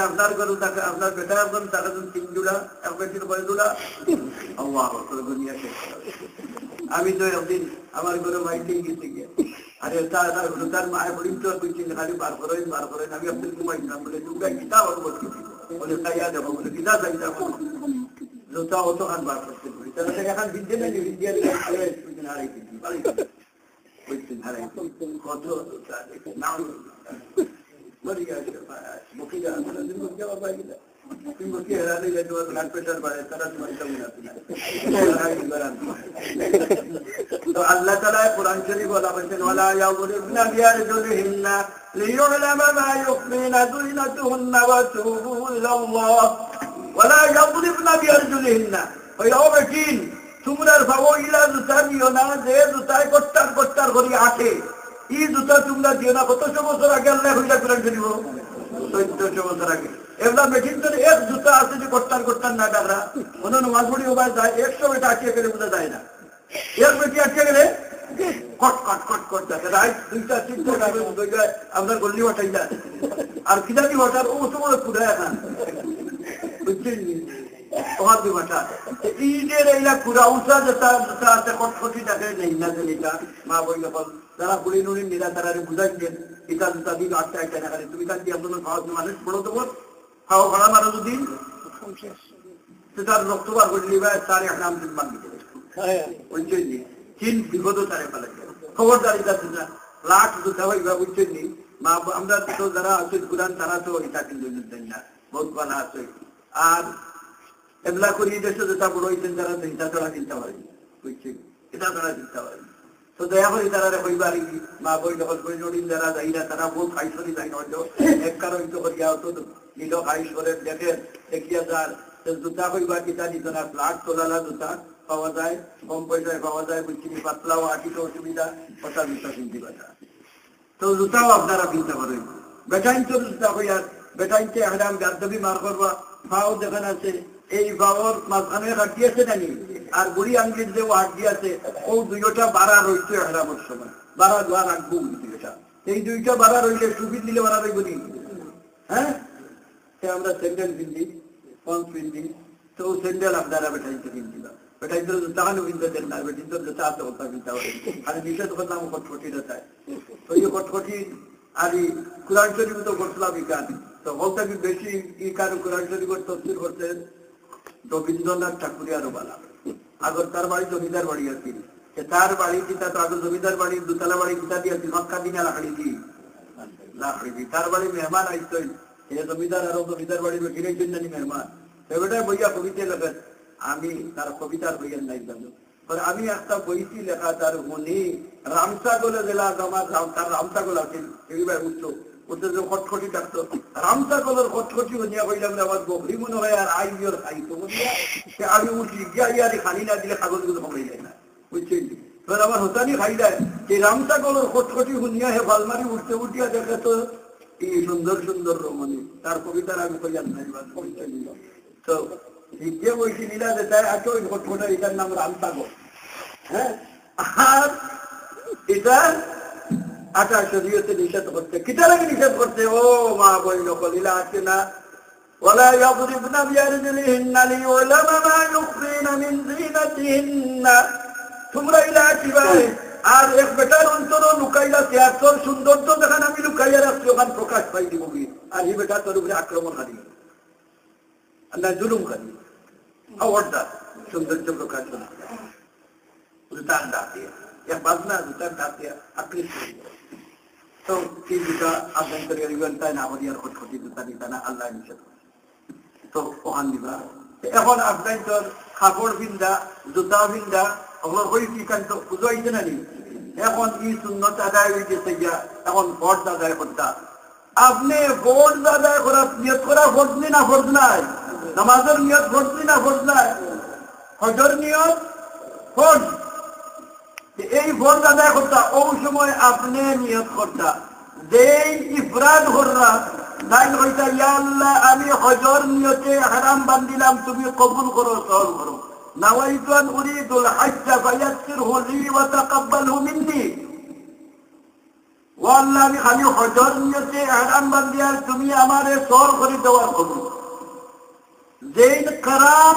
আপনার গরু থাকে, আপনার বেটা একজন তাকে 3 জোড়া, এক বেটির 9 জোড়া। দুনিয়া শেষ। আমি তো একদিন আমার গরু মাইতেই গেছে গিয়ে, আরে তার মায়ের বলিন তো খালি বার করেন আমি আপনার ঘুমাইছিলাম বলে দুর্গায় গীতা বলছি বলে চাইয়া দেবো বলে গীতা চাইতা জোতা অত খান বার করতে পারি, তাহলে এখন বিদ্যে নেই বিদ্যার হারাই বুঝছেন, হারাই কত নাম মরি গেছে মুখে যাওয়া পাই গেলে তুমি মুখে হেরালে গেছে ব্লাড প্রেশার বাড়ে, তারা তোমার তো আল্লাহ তাআলা কোরআন শরীফ বলা বলেছেন ওয়ালা ইয়াযরিবনা বিআরজুলিহিন্না লিয়ু'লামা মা ইউখফিনা যুনাতুহুন্না ওয়া তুবু ইলাল্লাহ ওয়ালা ইয়াযরিবনা বিআরজুলিহিন্না। ওই অবেকিন তোমরার ভাবো ইলা জুতা দিও না যে জুতায় কট্টার করি আটে, এই জুতা তোমরা দিও না। কত বছর আগে আল্লাহ হইলা কোরআন শরীফ 1400 বছর আগে। এবার মেশিন তো এক জুতা আছে যে কট্টার না ডাকরা অন্য নামাজ পড়ি ওবার যায় 100 বেটা আটকে গেলে বোঝা যায় না, এক বেটি আটকে গেলে কট থাকে রাইট 2টা 3টা আপনার গল্লি ওঠাই যায়। আর খিদানি ওঠার ও সময় পুরা এখন বুঝছেন ওহাদি ভাষা ঈদের এইলা পুরা উঠা যেটা আছে কটকটি দেখে নেই না যেটা মা বই যখন যারা গুলি নুড়ি নিরা তারা বুঝাই দেন এটা জুতা দিন 8টা 1টা না খালি তুমি কাজ দিয়ে আপনার খাওয়া মানুষ বড় দেবো খাওয়া ভাড়া মারো যদি তার রক্ত বার করে নিবা তার এক নাম দিন বান্ধি দেবে ওই জন্য চিন বিপদ তারে ফেলে খবরদারি যাচ্ছে না লাখ জুতা হইবা বুঝছেন নি মা আমরা তো যারা আছে কোরআন তারা তো এটা কিন্তু দেন না বহুত ভালো আছে। আর এগুলা করি দেশে যেটা বড় হইতেন যারা চিন্তা তারা চিন্তা পারেন বুঝছেন, এটা তারা চিন্তা পারেন। তো দয়া করে তারা হইবার মা বই দখল করে নড়িন যারা যাই না তারা বহুত খাইসরি যাই হয়তো এক কারণ তো করিয়া হতো নিল খাইসরের দেখেন দেখিয়া যার জুতা হইবা কিতা দিত না, ফ্লাট তোলালা জুতা পাওয়া যায়, কম পয়সায় পাওয়া যায়, বুঝছি পাতলাও আটিতে অসুবিধা কথা জুতা কিনতে পারা। তো জুতাও আপনারা কিনতে পারেন। বেটাইন তো জুতা হইয়া বেটাইনকে একদম গাদ্দবি মার করবা ভাও দেখেন আছে এই ভাওর মাঝখানে হাড্ডি আছে নানি আর বুড়ি আঙ্গির যে হাড্ডি আছে ও 2টা বাড়া রয়েছে হেরানোর সময় বাড়া দোয়া রাখবো দুইটা, এই 2টা বাড়া রইলে সুবিধ দিলে বাড়া রইব নি। হ্যাঁ আমরা স্যান্ডেল কিনছি পঞ্চ কিনছি, তো স্যান্ডেল আপনারা বেটাইনকে কিনছিলাম, বেটাইন জুতাখানো কিনতে দেন না, বেটিন তো জুতা আছে কথা কিনতে হবে আর নিষেধ করলাম কটকটিটা চাই। তো এই কটকটি আর কোরআন শরীফ তো করছিলাম ইকান, তো বলতে বেশি ই কারণ কোরআন শরীফের তফসির করতেন রবীন্দ্রনাথ ঠাকুরিয়ারও বালা। আগর তার বাড়ি জমিদার বাড়ি আছে, তার বাড়ি কিতা তো আগর জমিদার বাড়ি 2তলা বাড়ি কিতা দিয়ে মক্কা দিনে লাকড়ি দি তার বাড়ি মেহমান আইসই জমিদার আরো জমিদার বাড়ি বেটির জন্য মেহমান সেবেটাই বইয়া কবিতা লেখেন। আমি তার কবিতার বইয়ের নাই জানো, আমি একটা বইটি লেখা তার মনে রামসাগলে জেলা আমার তার রামসাগল আছে উচ্চ ওদের যে খটখটি ডাকতো রামসাগলের খটখটি বনিয়া কইলাম আমার গভীর মনে হয় আর আইর খাইতো বলিয়া সে আমি উঠি গিয়া ইয়ারে খালি না দিলে কাগজগুলো কমাই যায় না বুঝছেন। এবার আমার হোতানি খাই যায় যে রামসাগলের খটখটি শুনিয়া হে ভালমারি উঠতে উঠিয়া দেখে তো এই সুন্দর রমণী তার কবিতার আমি কইয়ার নাই তো যে বইটি নিলা যে তাই আছে ওই খটখটা এটার নাম রামসাগর। হ্যাঁ আর এটা 2800 নিষেধ করতে কিটা লাগে নিষেধ করতে ও মা বই নকলিলা আছে না ওয়ালা ইয়াযরিবনা বিআরজুলিহিন্না লিয়ু'লামা মা ইউখফিনা মিন যিনাতিহিন্না। তোমরা ইলা কিবারে আর এক বেটার অন্তর লুকাইলা চেয়ার তোর সৌন্দর্য দেখান আমি লুকাইয়া রাখছি ওখান প্রকাশ পাই দিব আর এই বেটা তোর উপরে আক্রমণ হারি আল্লাহ জুলুম করি অর্ডার সৌন্দর্য প্রকাশ জুতার ডাক দিয়ে এক বাজনা জুতার ডাক দিয়ে আকৃষ্ট তো এই জুতা আভ্যন্তরীণ তাই না হরিয়ার খটখটি জুতা দিতা না আল্লাহ নিষেধ তো ওখান দিবা। এখন আভ্যন্তর কাপড় ভিন্দা জুতা ভিন্দা ওগুলো হয়েছি কান্ত পুজো হয়েছে না নি এখন ই সুন্নত আদায় হইতেছে গিয়া এখন ফর্জ আদায় করতা আপনি ফর্জ আদায় করা নিয়ত করা ফর্জ না ফর্জ নাই নামাজের নিয়ত ফর্জ না ফর্জ নাই হজর নিয়ত ফর্জ এই ফর্জ আদায় করতা ওই সময় আপনি নিয়ত করতা যেই ইফরাদ কররা তাই হইতা ইয়া আল্লাহ আমি হজর নিয়তে হারাম বান্দিলাম তুমি কবুল করো সহল করো نويت أن أريد الحج فيسره لي وتقبله مني والله আমি খালি হজর নিয়তে ইহরাম বান্দিয়া তুমি আমারে সর করে দেওয়ার করো যেই কারাম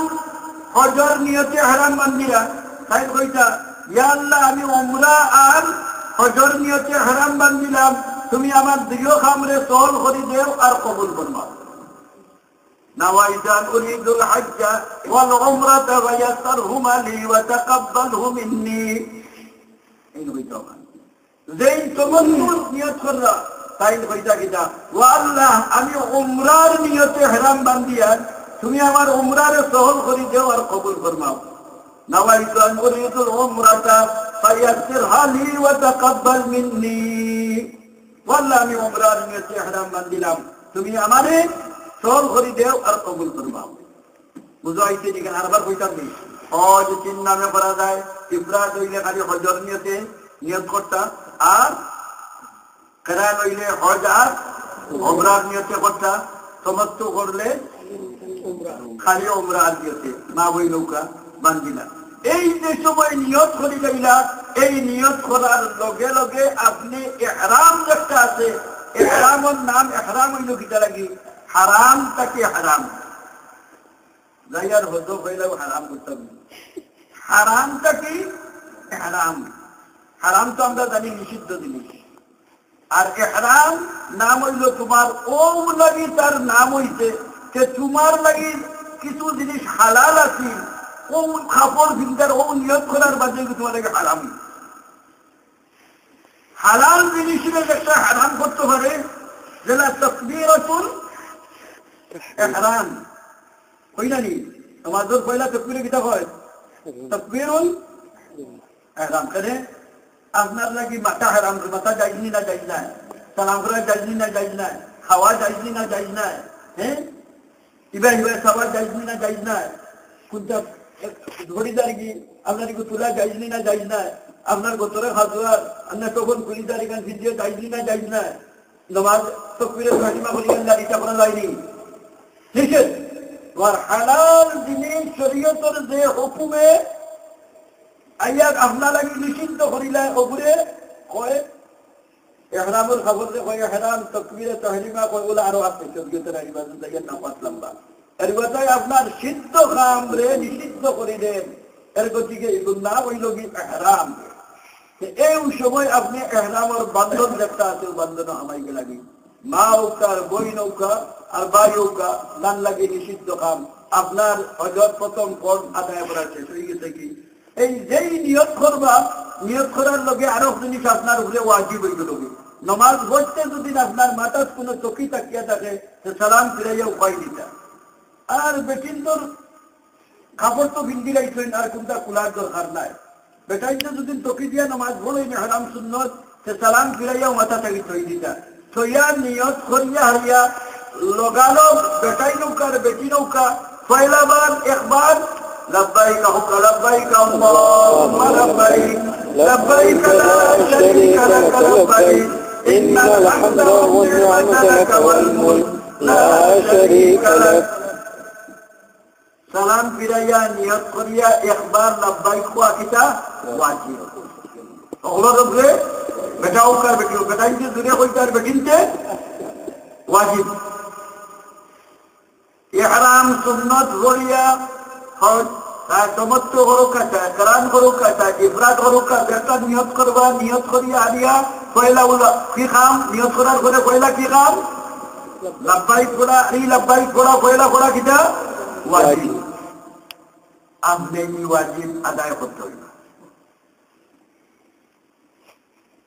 হজর নিয়তে ইহরাম বান্দিয়া তাই কইতা ইয়া আল্লাহ আমি উমরা আর হজর নিয়তে ইহরাম বান্দিলাম তুমি আমার দুইও খামরে সর করে দেও আর কবুল ফরমাও نويت أن أريد الحج والعمرة فيسرهما لي وتقبله مني زين تمنوا نيت كرة তাই কইতা কিটা ও আল্লাহ আমি উমরার নিয়তে ইহরাম বান্দিয়া তুমি আমার উমরারে সহল করে দাও আর কবুল ফরমাও نويت أن أريد العمرة فيسرها لي وتقبل مني والله আমি উমরার নিয়তে ইহরাম বান্দিলাম তুমি আমারে সহল করে দেও আর কবুল ফরমাও বুঝো আইছে যেখানে আরবার কইতাম নি হজ তিন নামে করা যায় ইফরাদ হইলে খালি হজর নিয়তে নিয়ত করতা আর কেরান হইলে হজ আর উমরার নিয়তে করতা সমস্ত করলে খালি উমরার নিয়তে না বই নৌকা বান্দিলা এই যে সময় নিয়ত করে যাইলা এই নিয়ত করার লগে লগে আপনি ইহরাম যেটা আছে ইহরামের নাম ইহরাম হইল কিটা লাগি হারাম তাকে হারাম জায়গার হতো হইলেও হারাম করতাম হারাম তাকে হারাম হারাম তো আমরা জানি নিষিদ্ধ জিনিস আর ইহরাম নাম হইল তোমার ও লাগি তার নাম হইছে যে তোমার লাগি কিছু জিনিস হালাল আছে ও কাপড় ভিন্দার ও নিয়ত করার বাদে তোমার লাগে হারাম হালাল জিনিসের একটা হারাম করতে পারে যেটা তাকবীরাতুল ইহরাম কইলানি আমাদের পয়লা তাকবীরে কিতা হয় তাকবীরুল ইহরাম করে আপনার লাগি মাথা হারাম মাথা যাইনি না যাইজ না সালাম করা যাইনি না যাইজ না খাওয়া যাইনি না যাইজ না হ্যাঁ ইবা ইবা সবার যাইনি না যাইজ না কোনটা ধরি দাঁড়িয়ে আপনার কি তোলা যাইনি না যাইজ না আপনার গোতরে হাজার আপনার তখন কুড়ি তারিখ ভিডিও যাইনি না যাইজ না নমাজ তাকবীরে কালিমা বলি আল্লাহ এটা করা যায়নি ঠিক আছে আর হালাল জিনিস শরীয়তের যে হুকুমে আইয়া আপনার লাগি নিষিদ্ধ করিলা ওপরে কয় ইহরামের খবর যে কয় ইহরাম তাকবীরে তাহরিমা কয় বলে আরো আছে শরীয়তের ইবাদত জায়গা নামাজ লম্বা এর কথায় আপনার সিদ্ধ কামরে নিষিদ্ধ করে দেন এর গতিকে এগুলো না হইল কি ইহরাম এই সময় আপনি ইহরামের বন্ধন যেটা আছে বন্ধন আমাইকে লাগি মা হোকা আর বই নৌকা আর ভাই হোকা নান লাগে নিষিদ্ধ কাম আপনার হজর প্রথম ফর্জ আদায় করা শেষ হয়ে গেছে কি এই যেই নিয়ত করবা নিয়ত করার লগে আরো জিনিস আপনার উপরে ওয়াজিব হয়ে গেল নমাজ পড়তে যদি আপনার মাথার কোনো চকি তাকিয়া থাকে তো সালাম ফিরাইয়া উপায় দিতা আর বেটিন্দর কাপড় তো বিন্দি রাখছেন আর কোনটা খোলার দরকার নাই বেটাইতে যদি চকি দিয়া নমাজ পড়ই না হারাম সুন্নত সে সালাম ফিরাইয়াও মাথা থাকি থই দিতা থইয়া নিয়ত করিয়া হারিয়া লগালো বেটাই নৌকা আর বেটি নৌকা পয়লাবার একবার لبيك حق لبيك اللهم لبيك لبيك لا شريك لك لبيك إن الحمد والنعمة لك والملك لا شريك لك সালাম ফিরাইয়া নিয়ত করিয়া একবার লব্বাইক কোয়া কিতা ওয়াজিব ওগুলোর উপরে বেটাও কার বেটিও বেটাইতে দূরে হইতে আর বেটিনতে ওয়াজিব ইহরাম সুন্নত করিয়া হজ তাই সমস্ত করুক কাছে কারান করুক কাছে ইফরাদ করুক কাছে একটা নিয়ত করবা নিয়ত করিয়া হারিয়া পয়লা বলা কি খাম নিয়ত করার পরে পয়লা কি খাম লব্বাইক করা এই লব্বাইক করা পয়লা করা কিটা ওয়াজিব আপনি এই ওয়াজিব আদায় করতে হইবে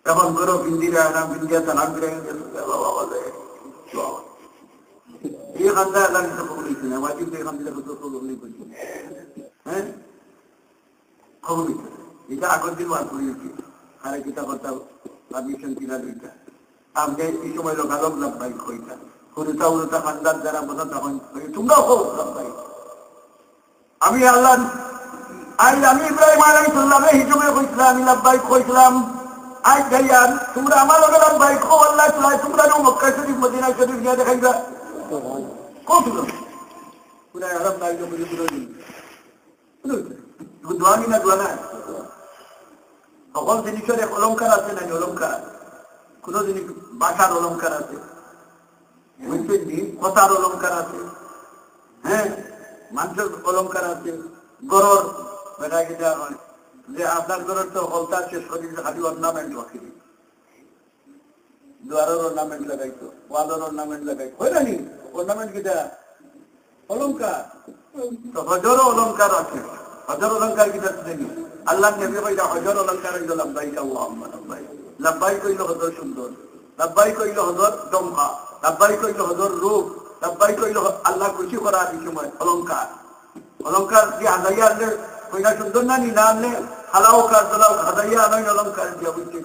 এখন করো বিন্দিরা নাম বিন্দিয়া তালাম করে ये खानदार अल्लाह ने सबको नहीं सुना वाजिब के खानदार को तो लोग नहीं बोलते हैं खबर नहीं এটা আগের দিন বার করিয়েছি আরে কিতা কথা পারমিশন কিনা দুইটা আপনি এই সময় লোক আলম লাভবাই কইতা হুরুতা উরুতা খান্দার যারা বোঝা তখন তোমরাও হোক লাভবাই আমি আল্লাহ আমি ইব্রাহিম আলাইহিসসালামের হিসেবে কইছিলাম আমি লাভবাই কইছিলাম আজ যাইয়ান তোমরা আমার লোকের লাভবাই খো আল্লাহ তোমরা মক্কা শরীফ মদিনা শরীফ গিয়ে দেখাইবা কত পুরা আরব বাইকে বুঝে পুরো দিন দোয়া না দোয়া না সকল জিনিসের এক অলঙ্কার আছে না অলঙ্কার কোন জিনিস ভাষার অলঙ্কার আছে কথার অলঙ্কার আছে হ্যাঁ মানুষের অলঙ্কার আছে গরর বেটা গিটা হয় যে আপনার গরর তো হলতা শেষ করে খালি অর্নামেন্ট রাখি দুয়ারের অর্নামেন্ট লাগাইতো ওয়ালের অর্নামেন্ট লাগাইতো হয় না নি অর্নামেন্ট গিটা অলঙ্কার তো হজরও অলঙ্কার আছে হজর অলঙ্কার গিটা দেখি আল্লাহ নবী কইলা হজর অলঙ্কার হইল লাব্বাইক আল্লাহুম্মা লাব্বাইক লাব্বাইক কইল হজর সুন্দর লাব্বাইক কইল হজর দমকা লাব্বাইক কইল হজর রূপ লাব্বাইক কইল আল্লাহ খুশি করা এই সময় অলঙ্কার অলঙ্কার কি হাজাইয়া আনলে কইলা সুন্দর না নি না আনলে হালাও কাজ দাও হাজাইয়া আনাই অলঙ্কার দিয়া বুঝছি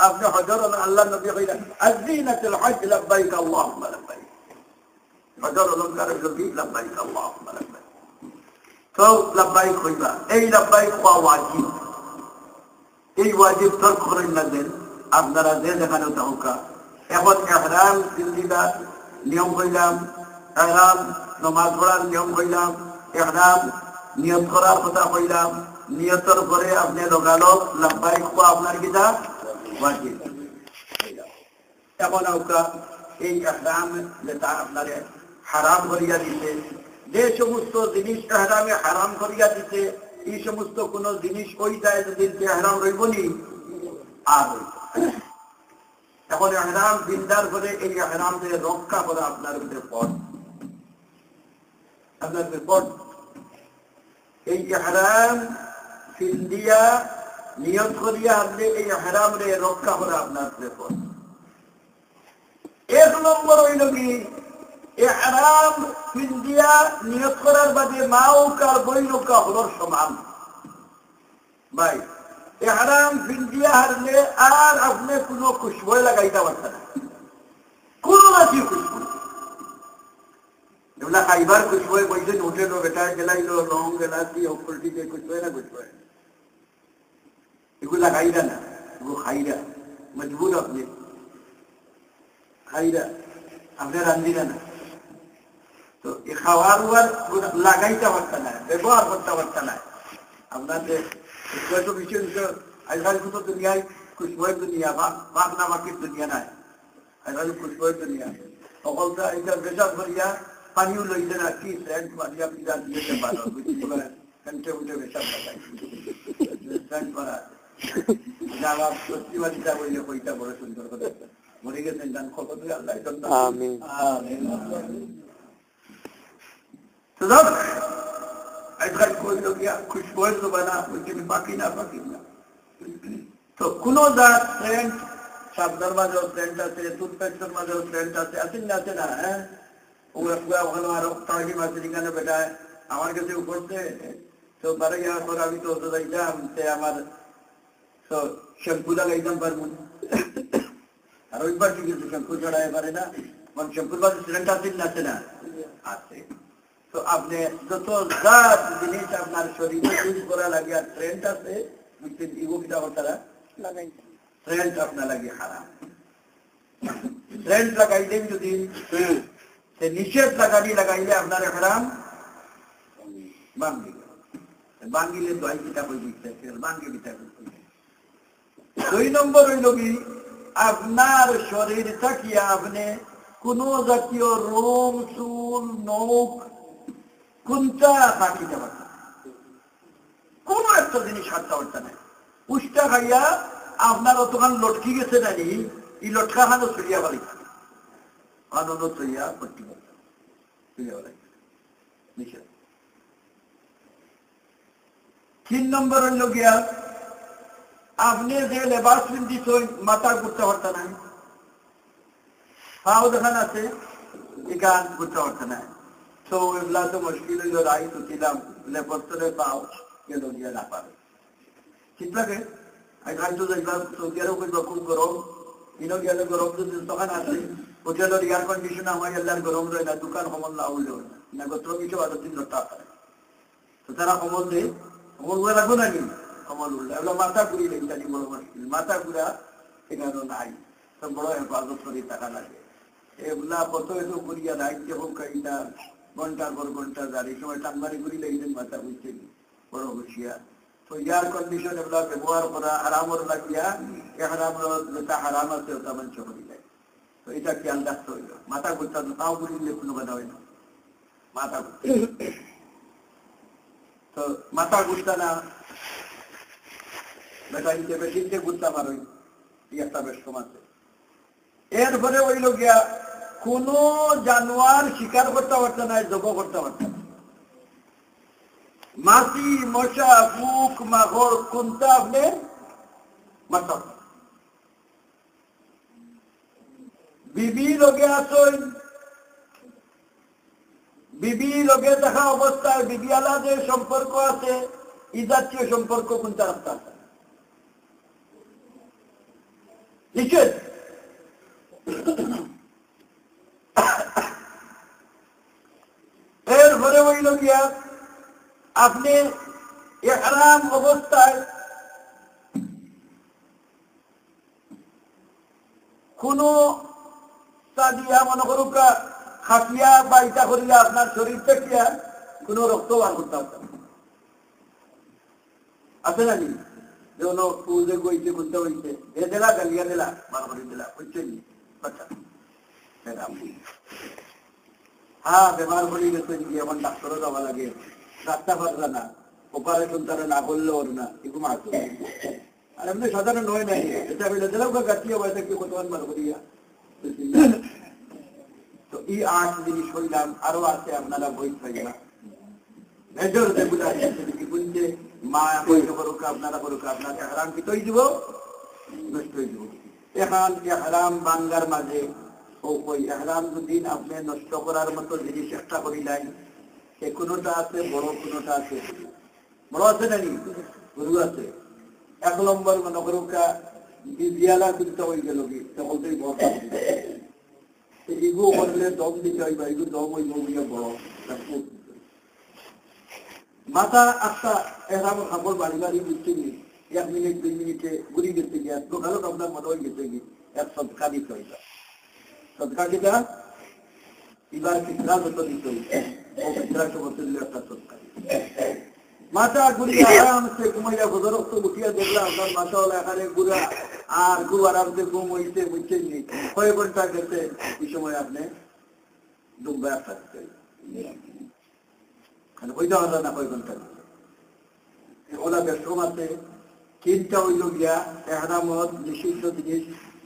আপনি হজর আল্লাহ নবী কইলা আযীনাতুল হজ লাব্বাইক আল্লাহুম্মা লাব্বাইক হজর অলঙ্কার হইল কি লাব্বাইক আল্লাহুম্মা লাব্বাইক তো লাব্বাইক কইবা এই লাব্বাইক হওয়া ওয়াজিব এই ওয়াজিব তর্ক করেন না দেন আপনারা যে দেখানো তাহকা এখন ইহরাম সিলসিলা নিয়ম কইলাম ইহরাম নামাজ পড়ার নিয়ম কইলাম ইহরাম নিয়ত করার কথা কইলাম নিয়তের পরে আপনি লগালো লাব্বাইক হওয়া আপনার কিটা ওয়াজিব এখন ওকা এই ইহরাম যেটা আপনারে হারাম করিয়া দিতে যে সমস্ত জিনিস ইহরামে হারাম করিয়া দিতে এই সমস্ত কোন জিনিস ওই যায় যদি ইহরাম রইব নি আর এখন ইহরাম বিন্দার করে এই ইহরাম থেকে রক্ষা করে আপনার উপরে পড় আপনার পড় এই ইহরাম সিন্দিয়া নিয়ত করিয়া আপনি এই ইহরাম রে রক্ষা করে আপনার উপরে পড় এক নম্বর হইল কি ইহরাম সিন্দিয়া নিয়ত করার বাদে মাউকার বৈনকা হলোর সমান ভাই ইহরাম সিন্দিয়া হারলে আর আপনি কোনো খুশবু লাগাইতে পারছেন না কোন রাজি খুশবু যেগুলা খাইবার খুশবু বইছে উঠে বেটা গেলাইলো লং গেলা কি অপরটিতে খুশবু না খুশবু এগুলা খাইরা না এগুলো খাইরা মজবুর আপনি খাইরা আপনি রান্ধিরা না তো এই খাওয়ার উয়ার লাগাইতে পারত না ব্যবহার করতে পারত না আপনাদের বিষয় আজকাল কোনো দুনিয়ায় খুশবুয়ের দুনিয়া বাঘ না বাকির দুনিয়া নাই আজকাল খুশবুয়ের দুনিয়া সকলটা এটা বেশাব করিয়া পানিও লইলে না কি সেন্ট মারিয়া পিজা দিয়েতে পারো বুঝতে পারেন সেন্টে উঠে বেশাব লাগাই সেন্ট করা আবার সত্যি বাড়িটা বইলে কইটা বড় সুন্দর করে মরে গেছেন গান খবর দিয়ে আল্লাহ আজকাল কইল গিয়া খুশবুয়ের তো বানা ওইখানে বাকি না তো কোন জাত সেন্ট সাবধার মাঝেও সেন্ট আছে টুথপেস্টের মাঝেও সেন্ট আছে আছেন না আছে না হ্যাঁ ওগুলা পুরা ভালো আরো তাহিম আছে এখানে বেটায় আমার কাছে উপরতে তো বারে যাওয়ার পর আমি তো যাইতাম সে আমার তো শ্যাম্পু লাগাইতাম পারবো আর ওইবার কি কিন্তু শ্যাম্পু চড়াই পারে না মানে শ্যাম্পুর মাঝে সেন্ট আছেন না আছে না আছে তো আপনি যত জাত জিনিস আপনার শরীরে ইউজ করা লাগে আর ট্রেন্ড আছে ইগোটা তারা ট্রেন্ড আপনার লাগে হারাম ট্রেন্ড লাগাইলেন যদি সে নিষেধ লাগাইলে আপনার হারাম বাঙ্গিলে দোয়াই কিতাব বাঙ্গি কিতাব 2 নম্বর হইল কি আপনার শরীর থাকিয়া আপনি কোন জাতীয় রোম চুল নখ কোনটা থাকিতে পারত কোন একটা জিনিস হাতটা পারত না উষ্টা খাইয়া আপনার অতখান লটকি গেছে নানি এই লটকা খানো ছড়িয়া বাড়ি আনন্দ ছড়িয়া ভর্তি করত ছড়িয়া বাড়ি নিষেধ 3 নম্বর হইল গিয়া আপনি যে লেবাস পিন্দিস মাথা ঘুরতে পারত না পাও দেখান আছে এই গান ঘুরতে পারত না তো এগুলা তো মুশকিল হইল রাই তো ছিলাম লেপস্তরে পাও গেল গিয়া না পাবে ঠিক লাগে আজ যাইবা সৌদি আরব করবা খুব গরম ইনো গেলে গরম যদি দোকান আছে হোটেলের এয়ার কন্ডিশন আমার এলাকার গরম রয়ে না দোকান কমল না উঠলেও না গোত্র কিছু আরো দিন টা পারে তো তারা কমল দেয় কমল গুলো রাখবো নাকি কমল উঠলে এগুলো মাথা ঘুরি নেই জানি বড় মুশকিল মাথা ঘুরা এখানে নাই সব বড় হেফাজত করে টাকা লাগে এগুলা কত এত ঘুরিয়া রাখতে হোক এটা ঘন্টার পর ঘন্টা যার এই সময় টানবারি ঘুরি লেগেছেন মাথা বুঝছেন বড় হুঁশিয়ার তো এয়ার কন্ডিশন এগুলা ব্যবহার করা আরামর লাগিয়া যেটা হারাম আছে ওটা মানুষ করি যায় তো এটা খেয়াল রাখতে হইল মাথা ঘুরতে তাও ঘুরিলে কোনো কথা হয় না মাথা তো মাথা ঘুরতে না বেটা হিসেবে চিনতে ঘুরতে পারোই একটা বেশ কম আছে এরপরে হইল গিয়া কোন জানোয়ার শিকার করতে পারছে না জব করতে পারছে না মাছি মশা ফুক মাঘর কোনটা আপনি মাথা বিবি লগে আসেন বিবি লগে দেখা অবস্থায় বিবি আলা যে সম্পর্ক আছে এই জাতীয় সম্পর্ক কোনটা রাখতে আছে নিশ্চয় এরপরে হইল গিয়া আপনি ইহরাম অবস্থায় কোন সাদিয়া মনে করুক খাটিয়া বা ইটা করিলে আপনার শরীর থেকে কোন রক্ত বার করতে পারতাম আছে নাকি যেন পুজো গইছে করতে হইছে এ দিলা গালিয়া দিলা বার করে দিলা বুঝছেন আচ্ছা হ্যাঁ বেমার হয়ে গেছে এখন ডাক্তারও যাওয়া লাগে রাস্তা পারলা না অপারেশন তারা না করলে ওর না এরকম আসো আর এমনি সাধারণ নয় নাই এটা বলে দিলাম গাছিয়া বয়সে কি কতক্ষণ বার করিয়া তো এই 8 জিনিস হইলাম আরো আছে আপনারা বই পাইবা মেজর যেগুলো আছে বলছে মা পয়সা করুক আপনারা করুক আপনাকে হারাম কি তৈরি দিব নষ্ট হয়ে দিব এখন হারাম বাঙ্গার মাঝে ওই এহরাম যদি আপনি নষ্ট করার মতো জিনিস একটা করি নাই সে কোনোটা আছে বড় কোনোটা আছে বড় আছে নাকি গরু আছে 1 নম্বর মনে করুক বিয়ালা কিন্তু হয়ে গেল কি বলতেই এগু করলে দম দিতে হইবা এগু দম হইব বড় মাথা একটা এহরাম কাপড় বাড়ি বাড়ি দিচ্ছি 1 মিনিট 2 মিনিটে ঘুরি গেছে গিয়া তো ভালো আপনার মনে হয়ে গেছে কি এক সদকা দিতে হইবা সদকা কিটা এবার ফিতরা যত দিতে হইবে ও ফিতরা সমতুল্য একটা সদকা মাথা ঘুরিয়ে আরামসে ঘুমাইয়া গজরক্ত উঠিয়া দেখলাম আপনার মাথা হলো এখানে ঘুরা আর খুব আরামসে ঘুম হইতে বুঝছেন নি কয় ঘন্টা গেছে এই সময় আপনি ডুববা থাকতে ওইটা হলো না কয় ঘন্টা ওলা বেশম আছে তিনটা হইল গিয়া এহরামত নিষিদ্ধ জিনিস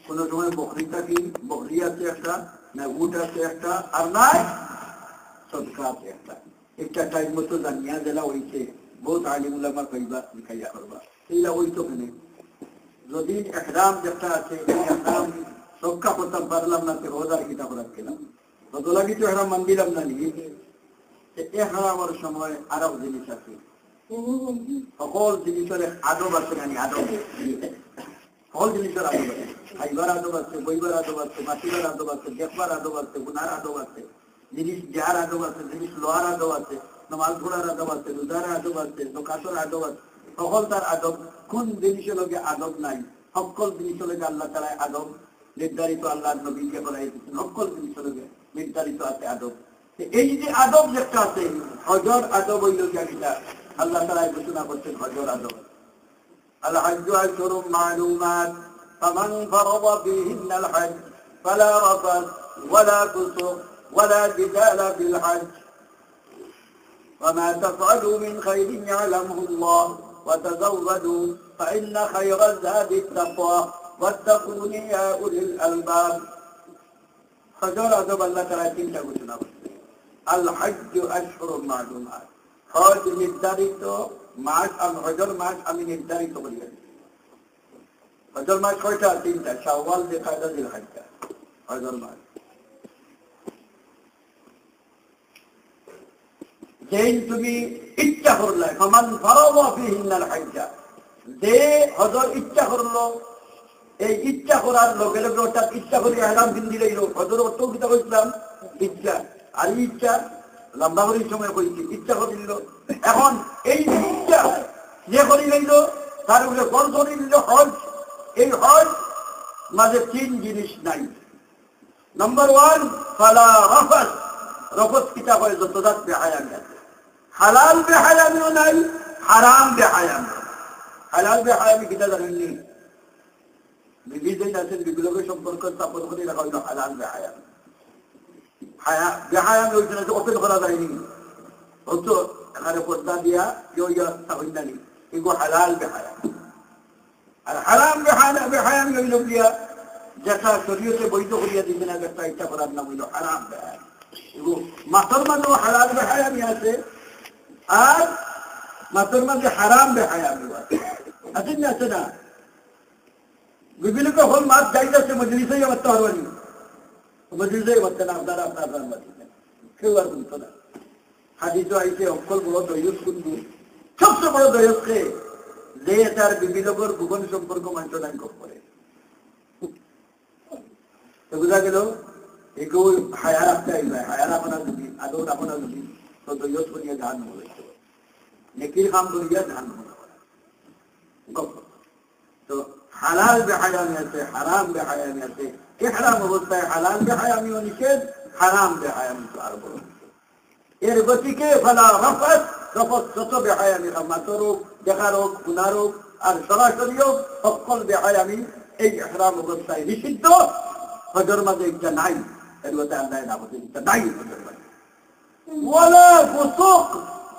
কোন সময় বকরি থাকি বকরি আছে একটা না উট আছে একটা আর নাই সদকা আছে একটা টাইম মতো জানিয়া জেলা হইছে বহুত আলিম উলামা কইবা লিখাইয়া করবা এইলা হইতো কেনে যদি এহরাম যেটা আছে এহরাম সদকা করতাম পারলাম না তো ওদার কিতা করার কেলাম বদলাগি তো এহরাম মানদিলাম না নি এহরামের সময় আরো জিনিস আছে সকল জিনিসের আদব আছে নানি আদব সকল জিনিসের আদব আছে খাইবার আদব আছে বইবার আদব আছে মাতিবার আদব আছে দেখবার আদব আছে গুনার আদব আছে জিনিস যার আদব আছে জিনিস লোহার আদব আছে নামাজ পড়ার আদব আছে রোজার আদব আছে দোকাতের আদব আছে সকল তার আদব কোন জিনিসের লগে আদব নাই সকল জিনিসের লগে আল্লাহ তাআলা আদব নির্ধারিত আল্লাহর নবীকে বলাইছেন সকল জিনিসের লগে নির্ধারিত আছে আদব এই যে আদব যেটা আছে হজর আদব হইল কিটা আল্লাহ তাআলা ঘোষণা করছেন হজর আদব আল হজ্জু আশহুরুম মালুমাত ফামান ফারাদা ফীহিন্না আল হজ্জ ফালা রাফাস ওয়ালা ফুসুক ওয়ালা জিদালা ফিল হজ্জ وما تفعلوا من خير يعلمه الله وتزودوا فإن خير الزاد التقوى واتقون يا أولي الألباب হজর আদব আল্লাহ তাআলা তিনটা ঘোষণা করছেন আল হজ্জু আশহুরুম মালুমাত হজ নির্ধারিত মাস আর হজর মাস আমি নির্ধারিত করি হজর মাস কয়টা তিনটা শাওয়াল জিলকাদা জিলহজ্জা হজর মাস যেই তুমি ইচ্ছা করলে ফামান ফারাদা ফীহিন্নাল হজ্জা যে হজর ইচ্ছা করলো, এই ইচ্ছা করার লগে লগে অর্থাৎ ইচ্ছা করি এহরাম বিন্দি রইল, হজর অর্থ কিতা করছিলাম ইচ্ছা, আর ইচ্ছা লম্বা করি সময় করেছি ইচ্ছা করিল। এখন এই ইচ্ছা যে করি রইল তার উপরে গল্প রইল হজ। এই হজ মাঝে তিন জিনিস নাই। নম্বর ওয়ান, ফালা রফস। রফস কিতা করে যত জাত বেহায়ামি আছে, হালাল বেহায়ামিও নাই, হারাম বেহায়ামি। হালাল বেহায়ামি কিতা জানেননি? বিবিধ আছেন, বিবিধ সম্পর্ক স্থাপন করে রাখা হইল হালাল বেহায়ামি। বেহায়ামি ওই জন্য ওপেন করা যায়নি, হতো এখানে পর্দা দিয়া কেউ হইনানি, এগুলো হালাল বেহায়ামি। আর হারাম বেহায়ামি হইল গিয়া যেটা শরীয়তে বৈধ করিয়া দিবে না, যেটা ইচ্ছা করার নাম হইল হারাম বেহায়ামি। এগুলো মাথার মাঝেও হালাল বেহায়ামি আছে, আর মাথার মাঝে হারাম বেহায়ামি আছে না, আছে না? বিভিন্ন হল মাছ যাইতেছে মজলিসেই মারতে পারবানি, মজলিসেই মারতে না, আপনারা আপনার মারতেন, কেউ আর বলতো না। হাদিস আইসে অক্ষর বড় দৈয়স কুন্দু, সবচেয়ে বড় দৈয়সকে যে তার বিবিলোকর ভুবন সম্পর্ক মন্ত্রণায় করে। তো বোঝা গেল একেও হায়ার রাখতে আইবে, হায়ার আপনার যদি আদৌ আপনার যদি তো দৈয়স করিয়া ধান বলে নেকির কাম করিয়া ধান বলা। তো হালাল বেহায়ামি আছে, হারাম বেহায়ামি আছে। ইহরাম অবস্থায় হালাল বেহায়ামিও নিষেধ, হারাম বেহায়ামি তো আর বড়। এর গতিকে ফালা রফস, রফস যত বেহায়ামি, মাতর হোক, দেখার হোক, গুনার হোক, আর সরাসরি হোক, সকল বেহায়ামি এই ইহরাম অবস্থায় নিষিদ্ধ। হজর মাঝে ইচ্ছা নাই, এর কথা আল্লাহ না বলতে ইচ্ছা নাই হজর মাঝে। ওয়ালা ফুসুক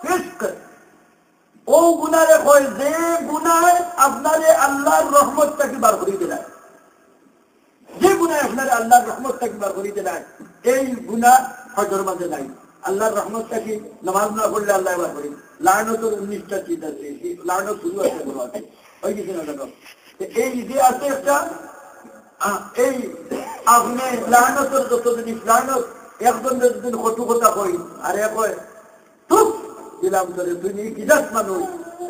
ফিসক, ও গুনারে কয় যে গুনায় আপনারে আল্লাহর রহমতটাকে বার করিতে দেয়, যে গুনায় আপনারে আল্লাহর রহমতটাকে বার করিতে দেয়, এই গুনাহ হজর মাঝে নাই। আল্লাহর রহমতটাকে নামাজ না পড়লে আল্লাহ বার করি। লায়নতের 19টা চিজ আছে, লায়নত শুরু আছে বড় আছে, ওই কিছু না দেখো এই যে আছে একটা, এই আপনি লায়নতের যত জিনিস, লায়নত একজন যদি কটু কথা কই আর এক হয় তুপ দিলাম করে, তুই কিজাত মানুষ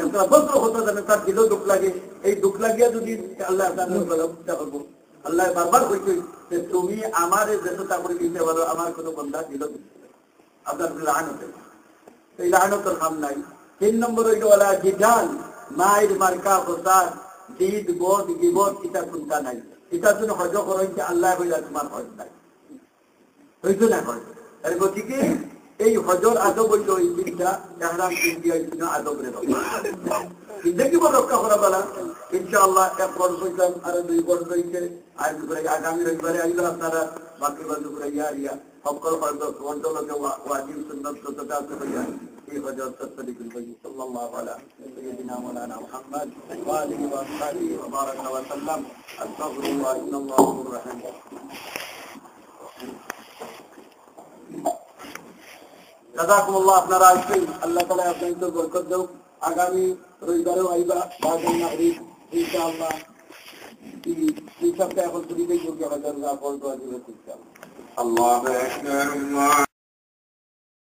একটা বস্ত্র হতো জানে, তার দিলেও দুঃখ লাগে। এই দুঃখ লাগিয়া যদি আল্লাহ করবো, আল্লাহ বারবার কইছে যে তুমি আমার যেটা করে দিতে পারো, আমার কোনো বন্ধা দিল আপনার লায়নতের, এই লায়নতের কাম নাই। 3 নম্বর হইল ওয়ালা জিদাল, মায়ের মার্কা প্রসাদ জিদ বোধ গিবত কিতা কোনটা নাই। এটার জন্য হজ করেছে আল্লাহ হইলা তোমার হজ নাই, হইতো না হজ। এর গতিকে এই হজর আদব হইল এই তিনটা, এহরাম ইন্ডিয়া আদবরে দেখি রক্ষা করা বলা। ইনশাআল্লাহ 1 বছর হইতাম, আরো 2 বছর হইছে, আর আগামী রবিবারে আইলো আপনারা বাকি বন্ধু করে ইয়া সকল অঞ্চলকে ওয়াজিব সুন্নাত তথা হইয়া এই হজর তত্ত্বিকুল করি সাল্লাল্লাহু আলা সাইয়্যিদিনা মাওলানা মুহাম্মদ ওয়া আলিহি ওয়া সাহবিহি ওয়া বারাকা ওয়া সাল্লাম। আস্তাগফিরুল্লাহ ইন্নাল্লাহু গফুরুর রহিম। জাযাকুমুল্লাহ, আপনারা আসবেন, আল্লাহ তাআলা আপনাদের বরকত দেন। আগামী রবিবারেও আইবা বাদান মাগরিব ইনশাআল্লাহ। এই সপ্তাহে এখন ছুটি দেই, হাজার রাত পর্যন্ত আসবে ইনশাআল্লাহ। আল্লাহু আকবার, আল্লাহু